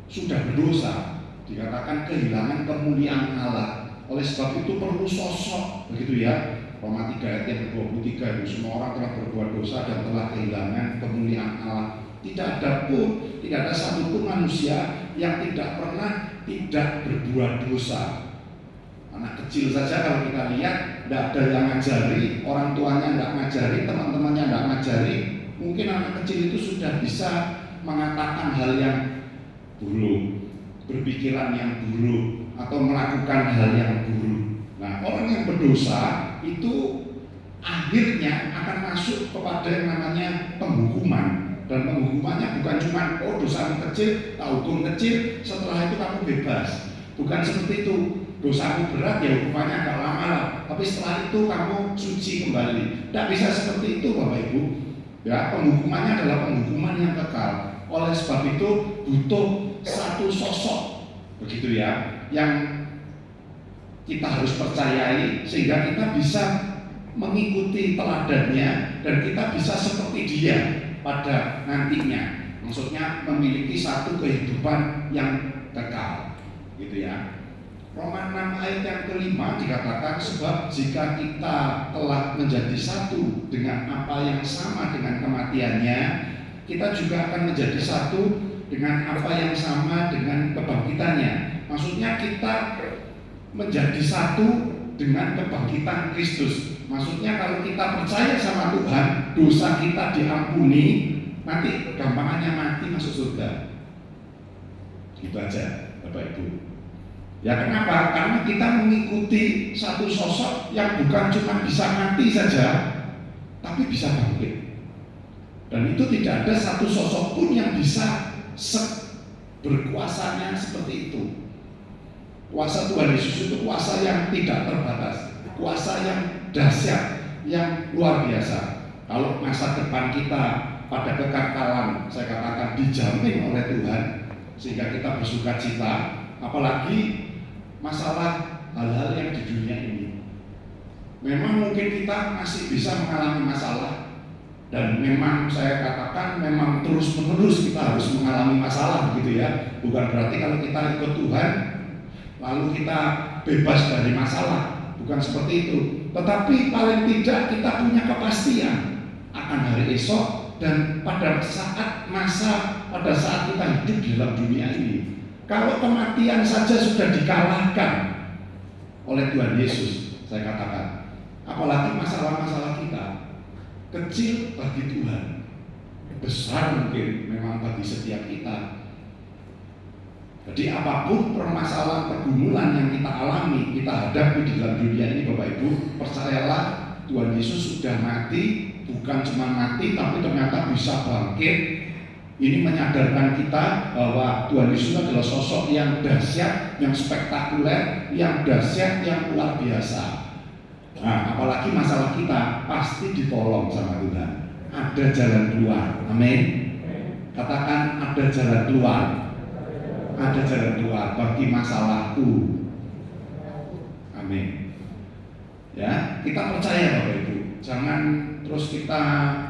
sudah berdosa, dikatakan kehilangan kemuliaan Allah. Oleh sebab itu perlu sosok, begitu ya. Roma 3 ayat yang ke-23 itu semua orang telah berbuat dosa dan telah kehilangan kemuliaan Allah. Tidak ada satupun manusia yang tidak pernah tidak berbuat dosa. Anak kecil saja kalau kita lihat, tidak ada yang ngajari, orang tuanya tidak ngajari, teman-temannya tidak ngajari, mungkin anak kecil itu sudah bisa mengatakan hal yang buruk, berpikiran yang buruk, atau melakukan hal yang buruk. Nah, orang yang berdosa itu akhirnya akan masuk kepada yang namanya penghukuman. Dan penghukumannya bukan cuma dosamu kecil, tak hukum kecil, setelah itu kamu bebas. Bukan seperti itu. Dosamu berat ya hukumannya agak lama lah, tapi setelah itu kamu suci kembali. Tidak bisa seperti itu Bapak Ibu. Ya, penghukumannya adalah penghukuman yang kekal. Oleh sebab itu butuh satu sosok, begitu ya, yang kita harus percayai sehingga kita bisa mengikuti teladannya dan kita bisa seperti dia pada nantinya, maksudnya memiliki satu kehidupan yang kekal, gitu ya. Roma 6 ayat yang kelima dikatakan, sebab jika kita telah menjadi satu dengan apa yang sama dengan kematiannya, kita juga akan menjadi satu dengan apa yang sama dengan kebangkitannya. Maksudnya kita menjadi satu dengan kebangkitan Kristus. Maksudnya kalau kita percaya sama Tuhan, dosa kita diampuni, nanti gampangannya mati masuk surga. Gitu aja Bapak Ibu. Ya kenapa? Karena kita mengikuti satu sosok yang bukan cuma bisa mati saja, tapi bisa bangkit. Dan itu tidak ada satu sosok pun yang bisa berkuasanya seperti itu. Kuasa Tuhan Yesus itu kuasa yang tidak terbatas, kuasa yang dahsyat, yang luar biasa. Kalau masa depan kita pada kekekalan, saya katakan dijamin oleh Tuhan, sehingga kita bersuka cita. Apalagi masalah hal-hal yang di dunia ini. Memang mungkin kita masih bisa mengalami masalah, dan memang saya katakan memang terus-menerus kita harus mengalami masalah, begitu ya. Bukan berarti kalau kita ikut Tuhan lalu kita bebas dari masalah, bukan seperti itu. Tetapi paling tidak kita punya kepastian akan hari esok dan pada saat kita hidup di dalam dunia ini. Kalau kematian saja sudah dikalahkan oleh Tuhan Yesus, saya katakan, apalagi masalah-masalah kita kecil bagi Tuhan, besar mungkin memang bagi setiap kita. Jadi apapun permasalahan pergumulan yang kita alami, kita hadapi di dalam dunia ini Bapak Ibu, percayalah Tuhan Yesus sudah mati, bukan cuma mati tapi ternyata bisa bangkit. Ini menyadarkan kita bahwa Tuhan Yesus adalah sosok yang dahsyat, yang spektakuler, yang dahsyat, yang luar biasa. Nah, apalagi masalah kita pasti ditolong sama Tuhan. Ada jalan keluar. Amin. Katakan ada jalan keluar. Ada jalan keluar bagi masalahku. Amin. Ya, kita percaya Bapak Ibu. Jangan terus kita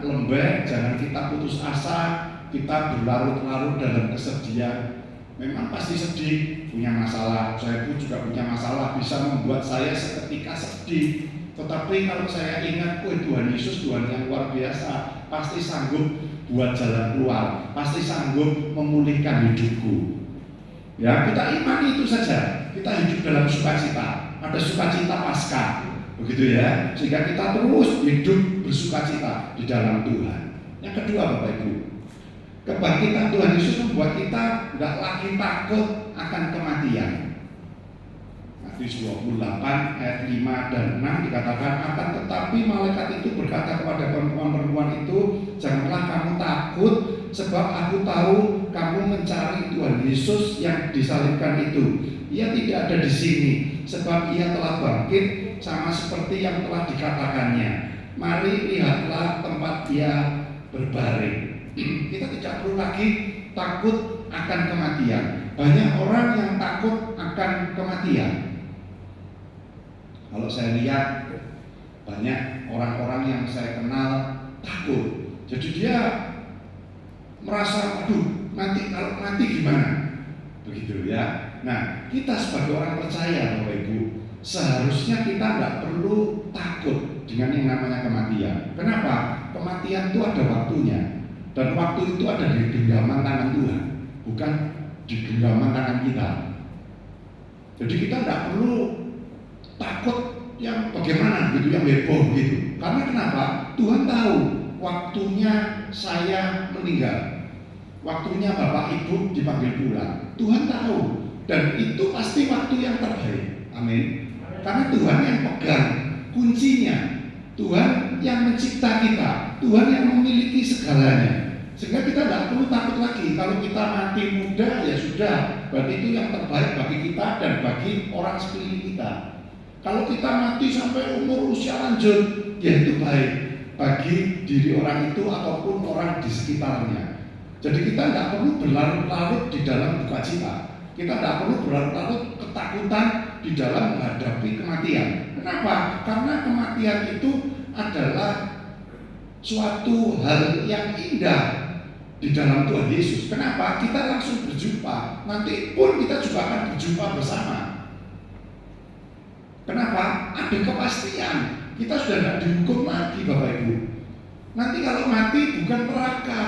lembek, jangan kita putus asa, kita berlarut-larut dalam kesedihan. Memang pasti sedih, punya masalah. Saya pun juga punya masalah, bisa membuat saya seketika sedih. Tetapi kalau saya ingat, Tuhan Yesus Tuhan yang luar biasa, pasti sanggup buat jalan keluar, pasti sanggup memulihkan hidupku. Ya, kita imani itu saja. Kita hidup dalam sukacita. Ada sukacita Paskah, begitu ya. Sehingga kita terus hidup bersukacita di dalam Tuhan. Yang kedua Bapak Ibu, kebangkitan Tuhan Yesus membuat kita tidak lagi takut akan kematian. Nah, Matius 28 ayat 5 dan 6 dikatakan, akan tetapi malaikat itu berkata kepada perempuan-perempuan itu, janganlah kamu takut, sebab aku tahu kamu mencari Tuhan Yesus yang disalibkan itu. Ia tidak ada di sini, sebab ia telah bangkit sama seperti yang telah dikatakannya. Mari lihatlah tempat dia berbaring. Kita tidak perlu lagi takut akan kematian. Banyak orang yang takut akan kematian. Kalau saya lihat banyak orang-orang yang saya kenal takut. Jadi dia merasa, aduh, nanti kalau mati gimana? Begitu ya. Nah, kita sebagai orang percaya, Bapak Ibu, seharusnya kita tidak perlu takut dengan yang namanya kematian. Kenapa? Kematian itu ada waktunya, dan waktu itu ada di genggaman tangan Tuhan, bukan di genggaman tangan kita. Jadi kita tidak perlu takut yang bagaimana gitu, yang heboh gitu. Karena kenapa? Tuhan tahu waktunya saya meninggal, waktunya Bapak Ibu dipanggil pulang. Tuhan tahu, dan itu pasti waktu yang terbaik. Amin. Karena Tuhan yang pegang kuncinya, Tuhan yang mencipta kita, Tuhan yang memiliki segalanya. Sehingga kita tidak perlu takut lagi. Kalau kita mati muda, ya sudah, berarti itu yang terbaik bagi kita dan bagi orang sekeliling kita. Kalau kita mati sampai umur usia lanjut, ya itu baik bagi diri orang itu ataupun orang di sekitarnya. Jadi kita tidak perlu berlarut-larut di dalam duka cita. Kita tidak perlu berlarut-larut ketakutan di dalam menghadapi kematian. Kenapa? Karena kematian itu adalah suatu hal yang indah di dalam Tuhan Yesus. Kenapa? Kita langsung berjumpa. Nanti pun kita juga akan berjumpa bersama. Kenapa? Ada kepastian. Kita sudah tidak dihukum lagi, Bapak Ibu. Nanti kalau mati bukan neraka,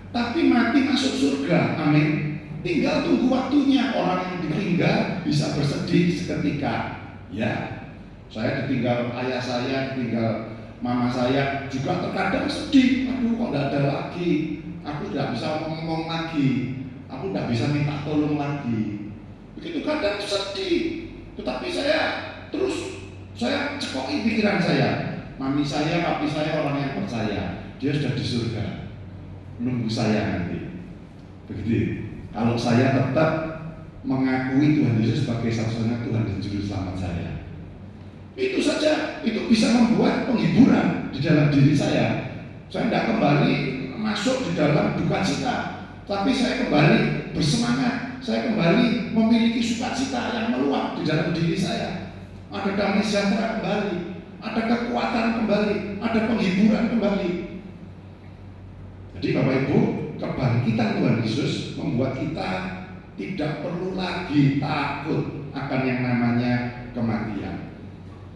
tapi mati masuk surga. Amin. Tinggal tunggu waktunya. Orang yang ditinggal bisa bersedih seketika. Ya, saya ditinggal ayah saya, ditinggal mama saya, juga terkadang sedih. Aduh, kok tidak ada lagi. Aku tidak bisa ngomong lagi. Aku tidak bisa minta tolong lagi. Begitu kadang sedih. Tetapi saya cekoki pikiran saya. Mami saya, papi saya orang yang percaya. Dia sudah di surga, menunggu saya nanti. Begitu. Kalau saya tetap mengakui Tuhan Yesus sebagai satu-satunya Tuhan dan Juru Selamat saya, itu saja, itu bisa membuat penghiburan di dalam diri saya. Saya tidak kembali masuk di dalam duka cita, tapi saya kembali bersemangat. Saya kembali memiliki sukacita yang meluap di dalam diri saya. Ada damai sejahtera kembali, ada kekuatan kembali, ada penghiburan kembali. Jadi Bapak Ibu, kebangkitan Tuhan Yesus membuat kita tidak perlu lagi takut akan yang namanya kematian.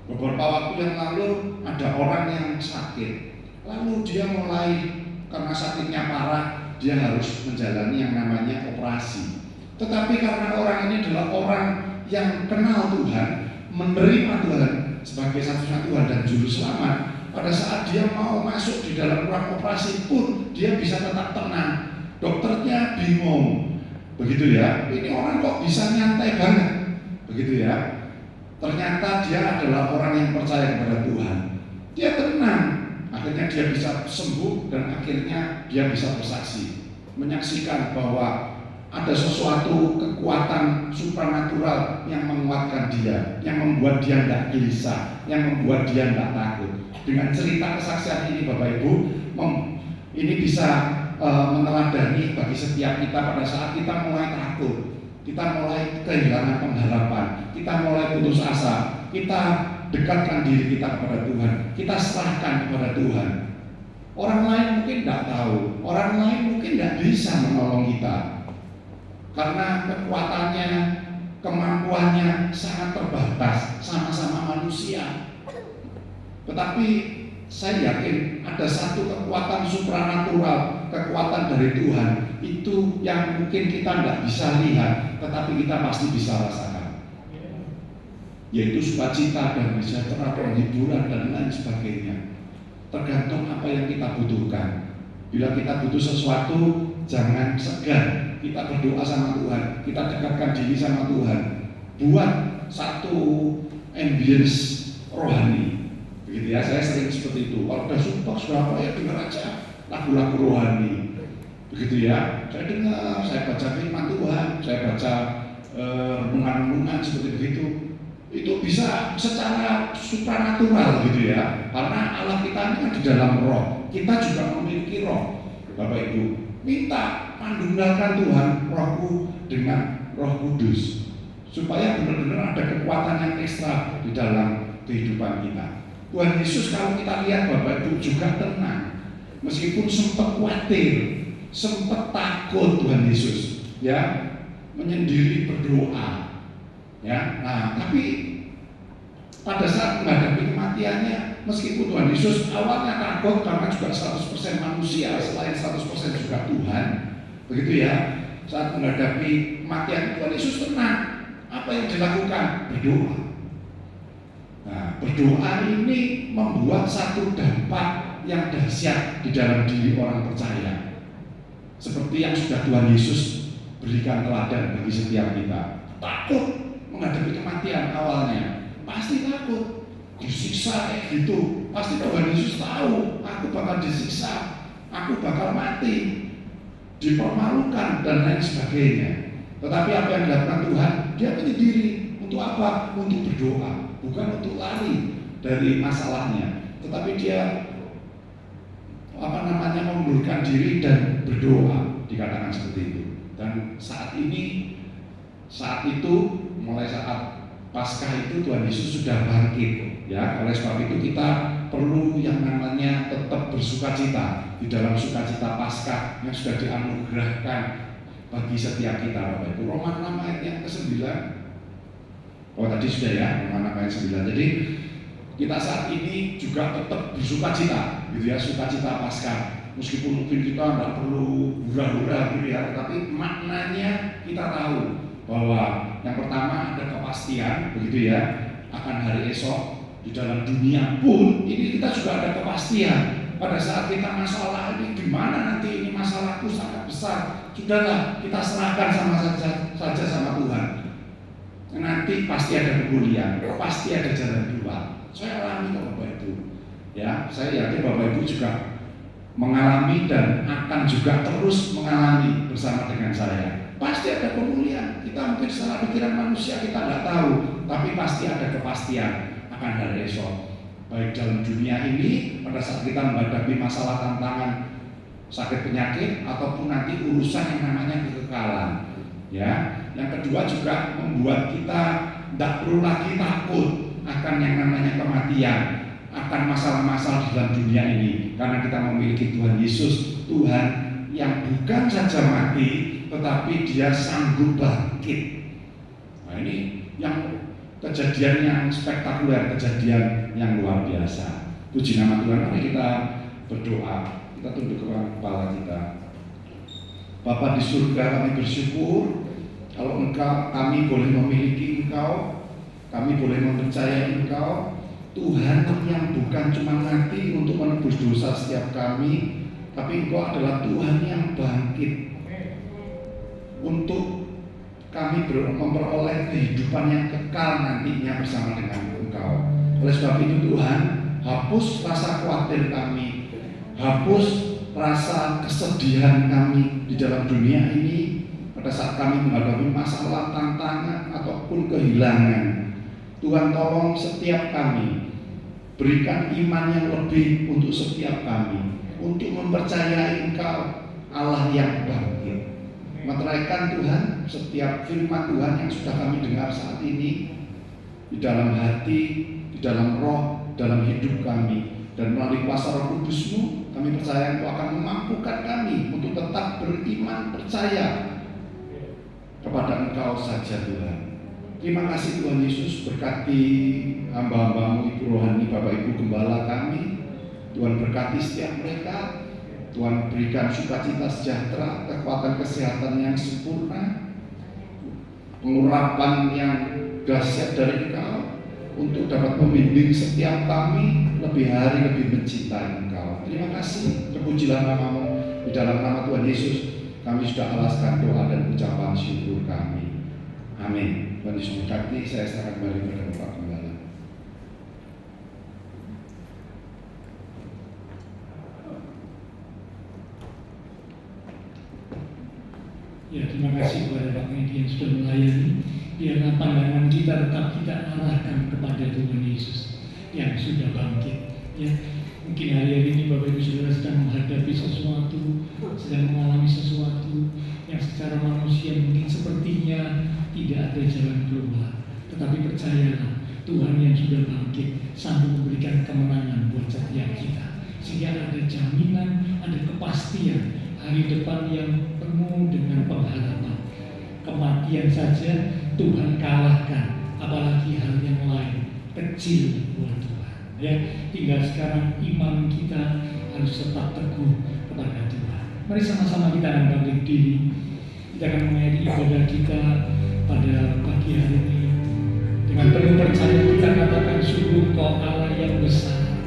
Beberapa waktu yang lalu ada orang yang sakit, lalu dia mulai karena sakitnya parah, dia harus menjalani yang namanya operasi. Tetapi karena orang ini adalah orang yang kenal Tuhan, menerima Tuhan sebagai satu-satunya Tuhan dan Juru Selamat, pada saat dia mau masuk di dalam ruang operasi pun dia bisa tetap tenang. Dokternya bingung, begitu ya. Ini orang kok bisa nyantai banget, begitu ya. Ternyata dia adalah orang yang percaya kepada Tuhan. Dia tenang, akhirnya dia bisa sembuh dan akhirnya dia bisa bersaksi, menyaksikan bahwa ada sesuatu kekuatan supranatural yang menguatkan dia, yang membuat dia tidak gelisah, yang membuat dia tidak takut. Dengan cerita kesaksian ini Bapak Ibu, ini bisa meneladani bagi setiap kita pada saat kita mulai takut, kita mulai kehilangan pengharapan, kita mulai putus asa, kita dekatkan diri kita kepada Tuhan, kita serahkan kepada Tuhan. Orang lain mungkin tidak tahu, orang lain mungkin tidak bisa menolong kita, karena kekuatannya, kemampuannya sangat terbatas, sama-sama manusia. Tetapi saya yakin ada satu kekuatan supranatural, kekuatan dari Tuhan, itu yang mungkin kita tidak bisa lihat, tetapi kita pasti bisa rasakan, yaitu sukacita dan sejahtera, penghiburan dan lain sebagainya. Tergantung apa yang kita butuhkan. Bila kita butuh sesuatu, jangan segan, kita berdoa sama Tuhan, kita dekatkan diri sama Tuhan. Buat satu ambience rohani. Begitu ya, saya sering seperti itu. Kalau udah sumpah, sudah apa ya, dengar aja lagu-lagu rohani. Begitu ya, saya dengar, saya baca firman Tuhan, saya baca renungan-renungan seperti begitu. Itu bisa secara supranatural gitu ya, karena Allah kita ini kan di dalam roh, kita juga memiliki roh. Bapak Ibu, minta mandunggalkan Tuhan rohku dengan Roh Kudus, supaya benar-benar ada kekuatan yang ekstra di dalam kehidupan kita. Tuhan Yesus kalau kita lihat Bapak Ibu juga tenang, meskipun sempat khawatir, sempat takut Tuhan Yesus, ya, menyendiri berdoa, ya. Nah, tapi pada saat menghadapi kematiannya, meskipun Tuhan Yesus awalnya takut karena juga 100% manusia, selain 100% juga Tuhan, begitu ya. Saat menghadapi kematian Tuhan Yesus tenang. Apa yang dilakukan? Berdoa. Nah, berdoa ini membuat satu dampak yang dahsyat di dalam diri orang percaya. Seperti yang sudah Tuhan Yesus berikan teladan bagi setiap kita. Takut menghadapi kematian awalnya, pasti takut, disiksa kayak gitu. Pasti Tuhan Yesus tahu, aku bakal disiksa, aku bakal mati, dipermalukan dan lain sebagainya. Tetapi apa yang dilakukan Tuhan? Dia menyendiri. Untuk apa? Untuk berdoa, bukan untuk lari dari masalahnya, tetapi dia mengundurkan diri dan berdoa, dikatakan seperti itu. Dan saat itu mulai saat Paskah itu Tuhan Yesus sudah bangkit, ya. Oleh sebab itu kita perlu yang namanya tetap bersukacita di dalam sukacita Paskah yang sudah dianugerahkan bagi setiap kita, Bapak Ibu. Roma 6 ayat yang ke-9. Oh, tadi sudah ya, Roma 6 ayat 9. Jadi kita saat ini juga tetap bersukacita, gitu ya, sukacita Paskah. Meskipun mungkin kita tidak perlu hura-hura gitu ya, tetapi maknanya kita tahu bahwa yang pertama ada kepastian, begitu ya, akan hari esok. Di dalam dunia pun ini kita juga ada kepastian. Pada saat kita masalah ini gimana nanti ini masalahku sangat besar, sudahlah kita serahkan saja sama Tuhan. Nanti pasti ada pemulihan, pasti ada jalan keluar. Saya alami kok Bapak Ibu, ya, saya yakin Bapak Ibu juga mengalami dan akan juga terus mengalami bersama dengan saya. Pasti ada pemulihan. Kita mungkin secara pikiran manusia kita tidak tahu, tapi pasti ada kepastian akan hari esok. Baik dalam dunia ini pada saat kita menghadapi masalah tantangan sakit penyakit ataupun nanti urusan yang namanya kekekalan. Ya, yang kedua juga membuat kita tidak perlu lagi takut akan yang namanya kematian, akan masalah-masalah dalam dunia ini, karena kita memiliki Tuhan Yesus, Tuhan yang bukan saja mati, tetapi Dia sanggup bangkit. Nah, ini yang kejadian yang spektakuler, kejadian yang luar biasa. Puji nama Tuhan. Mari kita berdoa. Kita tunduk kepala kita. Bapa di surga, kami bersyukur kalau kami boleh memiliki Engkau, kami boleh mempercayai Engkau, Tuhan yang bukan cuma mati untuk menebus dosa setiap kami, tapi Engkau adalah Tuhan yang bangkit untuk kami memperoleh kehidupan yang kekal nantinya bersama dengan Engkau. Oleh sebab itu Tuhan, hapus rasa khawatir kami, hapus rasa kesedihan kami di dalam dunia ini pada saat kami menghadapi masalah, tantangan ataupun kehilangan. Tuhan tolong setiap kami, berikan iman yang lebih untuk setiap kami, untuk mempercayai Engkau Allah yang bangkit. Meteraikan Tuhan setiap firman Tuhan yang sudah kami dengar saat ini di dalam hati, di dalam roh, dalam hidup kami, dan melalui kuasa Roh Kudus-Mu kami percaya Engkau akan memampukan kami untuk tetap beriman percaya kepada Engkau saja Tuhan. Terima kasih Tuhan Yesus, berkati hamba-hamba-Mu, Ibu Rohani, Bapak Ibu Gembala kami. Tuhan berkati setiap mereka. Tuhan berikan sukacita sejahtera, kekuatan kesehatan yang sempurna, pengurapan yang dahsyat dari Engkau untuk dapat membimbing setiap kami lebih hari lebih mencintai Engkau. Terima kasih, terpujilah nama-Mu. Di dalam nama Tuhan Yesus kami sudah alaskan doa dan ucapan syukur kami. Amin. Tuhan Yesus berkati. Saya serahkan kembali kepada Bapak Gembala. Ya, terima kasih kepada Pak Medi yang sudah melayani. Biarlah pandangan kita tetap kita arahkan kepada Tuhan Yesus yang sudah bangkit. Ya, mungkin hari ini Bapak Ibu Saudara sedang menghadapi sesuatu, sedang mengalami sesuatu yang secara manusia mungkin sepertinya tidak ada jalan keluar. Tetapi percayalah, Tuhan yang sudah bangkit sanggup memberikan kemenangan buat setiap kita. Sehingga ada jaminan, ada kepastian hari depan yang penuh dengan pengharapan. Kematian saja Tuhan kalahkan, apalagi hal yang lain kecil buat Tuhan. Ya, tinggal sekarang iman kita harus tetap teguh kepada Tuhan. Mari sama-sama kita bangkit diri. Kita akan mengakhiri ibadah kita pada pagi hari ini dengan penuh percaya. Kita katakan, sungguh Kau Allah yang besar,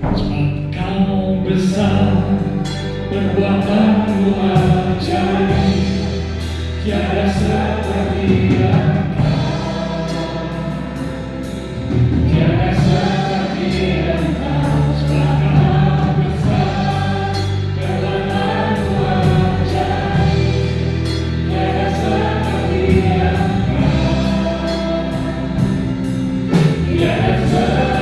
sebab Kau besar, perbuatanmu ajaib, tiada seperti Engkau, tiada seperti Engkau. Sebab Kau besar, perbuatanmu ajaib, tiada seperti Engkau, tiada seperti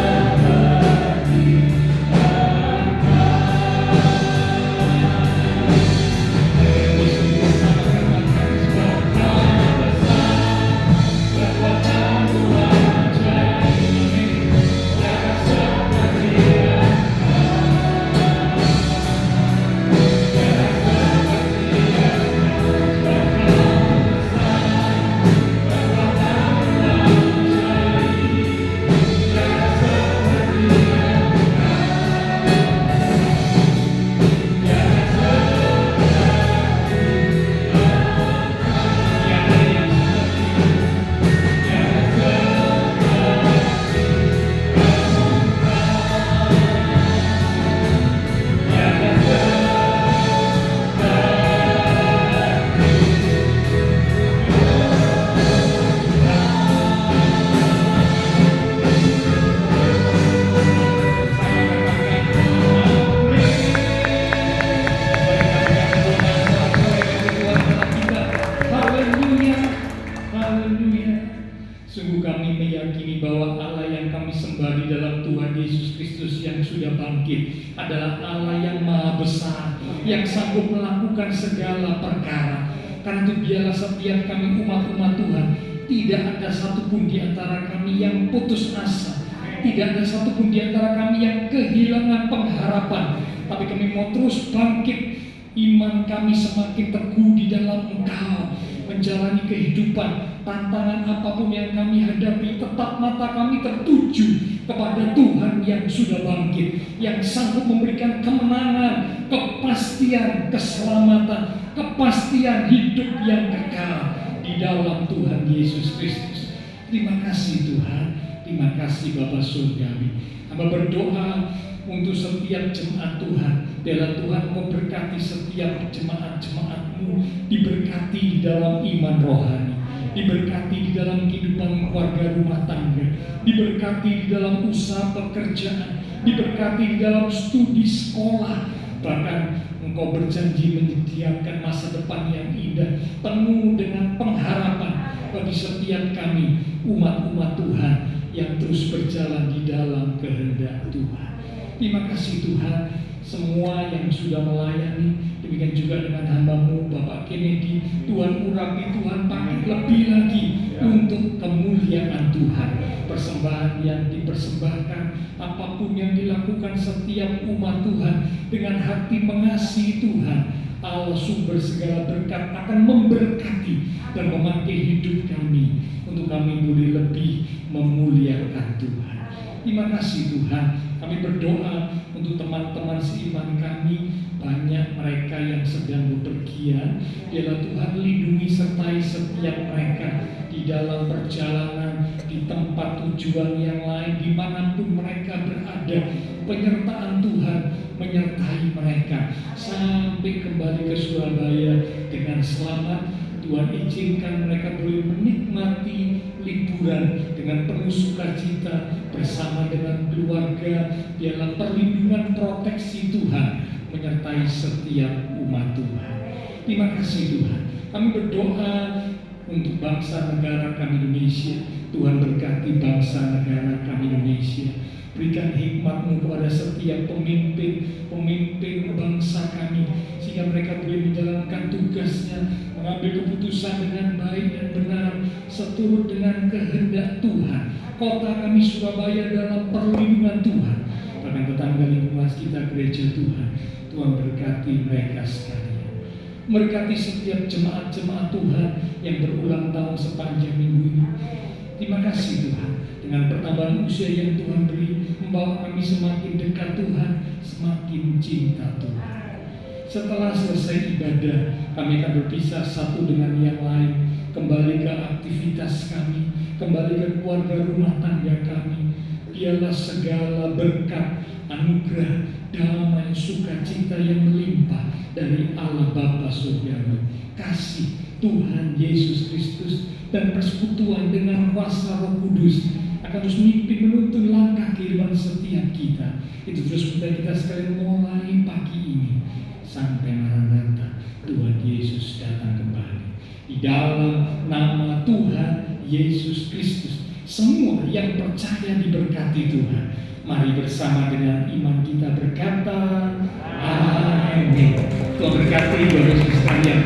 adalah Allah yang maha besar, yang sanggup melakukan segala perkara. Karena itu biarlah setiap kami umat-umat Tuhan, tidak ada satupun di antara kami yang putus asa, tidak ada satupun di antara kami yang kehilangan pengharapan, tapi kami mau terus bangkit. Iman kami semakin teguh di dalam Engkau, menjalani kehidupan. Tantangan apapun yang kami hadapi, tetap mata kami tertuju kepada Tuhan yang sudah bangkit, yang sanggup memberikan kemenangan, kepastian keselamatan, kepastian hidup yang kekal di dalam Tuhan Yesus Kristus. Terima kasih Tuhan, terima kasih Bapa Surgawi. Hamba berdoa untuk setiap jemaat Tuhan. Biarlah Tuhan memberkati setiap jemaat-jemaat-Mu, diberkati di dalam iman rohani, diberkati di dalam kehidupan keluarga rumah tangga, diberkati di dalam usaha pekerjaan, diberkati di dalam studi sekolah. Bahkan Engkau berjanji menyediakan masa depan yang indah, penuh dengan pengharapan bagi setiap kami, umat-umat Tuhan yang terus berjalan di dalam kehendak Tuhan. Terima kasih Tuhan, semua yang sudah melayani. Demikian juga dengan hamba-Mu Bapak Kennedy. Tuhan urapi, Tuhan pakai lebih lagi untuk kemuliaan Tuhan. Persembahan yang dipersembahkan, apapun yang dilakukan setiap umat Tuhan dengan hati mengasihi Tuhan, Allah sumber segala berkat akan memberkati dan memakai hidup kami untuk kami boleh lebih memuliakan Tuhan. Terima kasih Tuhan. Kami berdoa untuk teman-teman seiman kami, banyak mereka yang sedang bepergian. Biarlah Tuhan lindungi sertai setiap mereka di dalam perjalanan, di tempat tujuan yang lain, dimanapun mereka berada. Penyertaan Tuhan menyertai mereka sampai kembali ke Surabaya dengan selamat, Tuhan izinkan mereka boleh menikmati liburan dengan penuh sukacita bersama dengan keluarga. Biarlah perlindungan proteksi Tuhan menyertai setiap umat Tuhan. Terima kasih Tuhan. Kami berdoa untuk bangsa negara kami Indonesia. Tuhan berkati bangsa negara kami Indonesia. Berikan hikmat-Mu kepada setiap pemimpin bangsa kami, sehingga mereka boleh menjalankan tugasnya, mengambil keputusan dengan baik dan benar, seturut dengan kehendak Tuhan. Kota kami Surabaya dalam perlindungan Tuhan. Bahkan tetangga lingkungan kita gereja Tuhan. Tuhan berkati mereka sekalian. Memberkati setiap jemaat-jemaat Tuhan yang berulang tahun sepanjang minggu ini. Terima kasih Tuhan. Dengan pertambahan usia yang Tuhan beri, membawa kami semakin dekat Tuhan, semakin cinta Tuhan. Setelah selesai ibadah, kami akan berpisah satu dengan yang lain, kembali ke aktivitas kami, kembali ke keluarga rumah tangga kami. Biarlah segala berkat, anugerah, damai, sukacita yang melimpah dari Allah Bapa Surgawi, kasih Tuhan Yesus Kristus, dan persekutuan dengan kuasa Roh Kudus akan terus memimpin menuntun langkah kehidupan setiap kita. Itu terus kita sekalian mulai pagi ini sampai Maranatha, Tuhan Yesus datang kembali. Di dalam nama Tuhan Yesus Kristus, semua yang percaya diberkati Tuhan. Mari bersama dengan iman kita berkata, Amin. Tuhan berkati Bapak Ibu sekalian.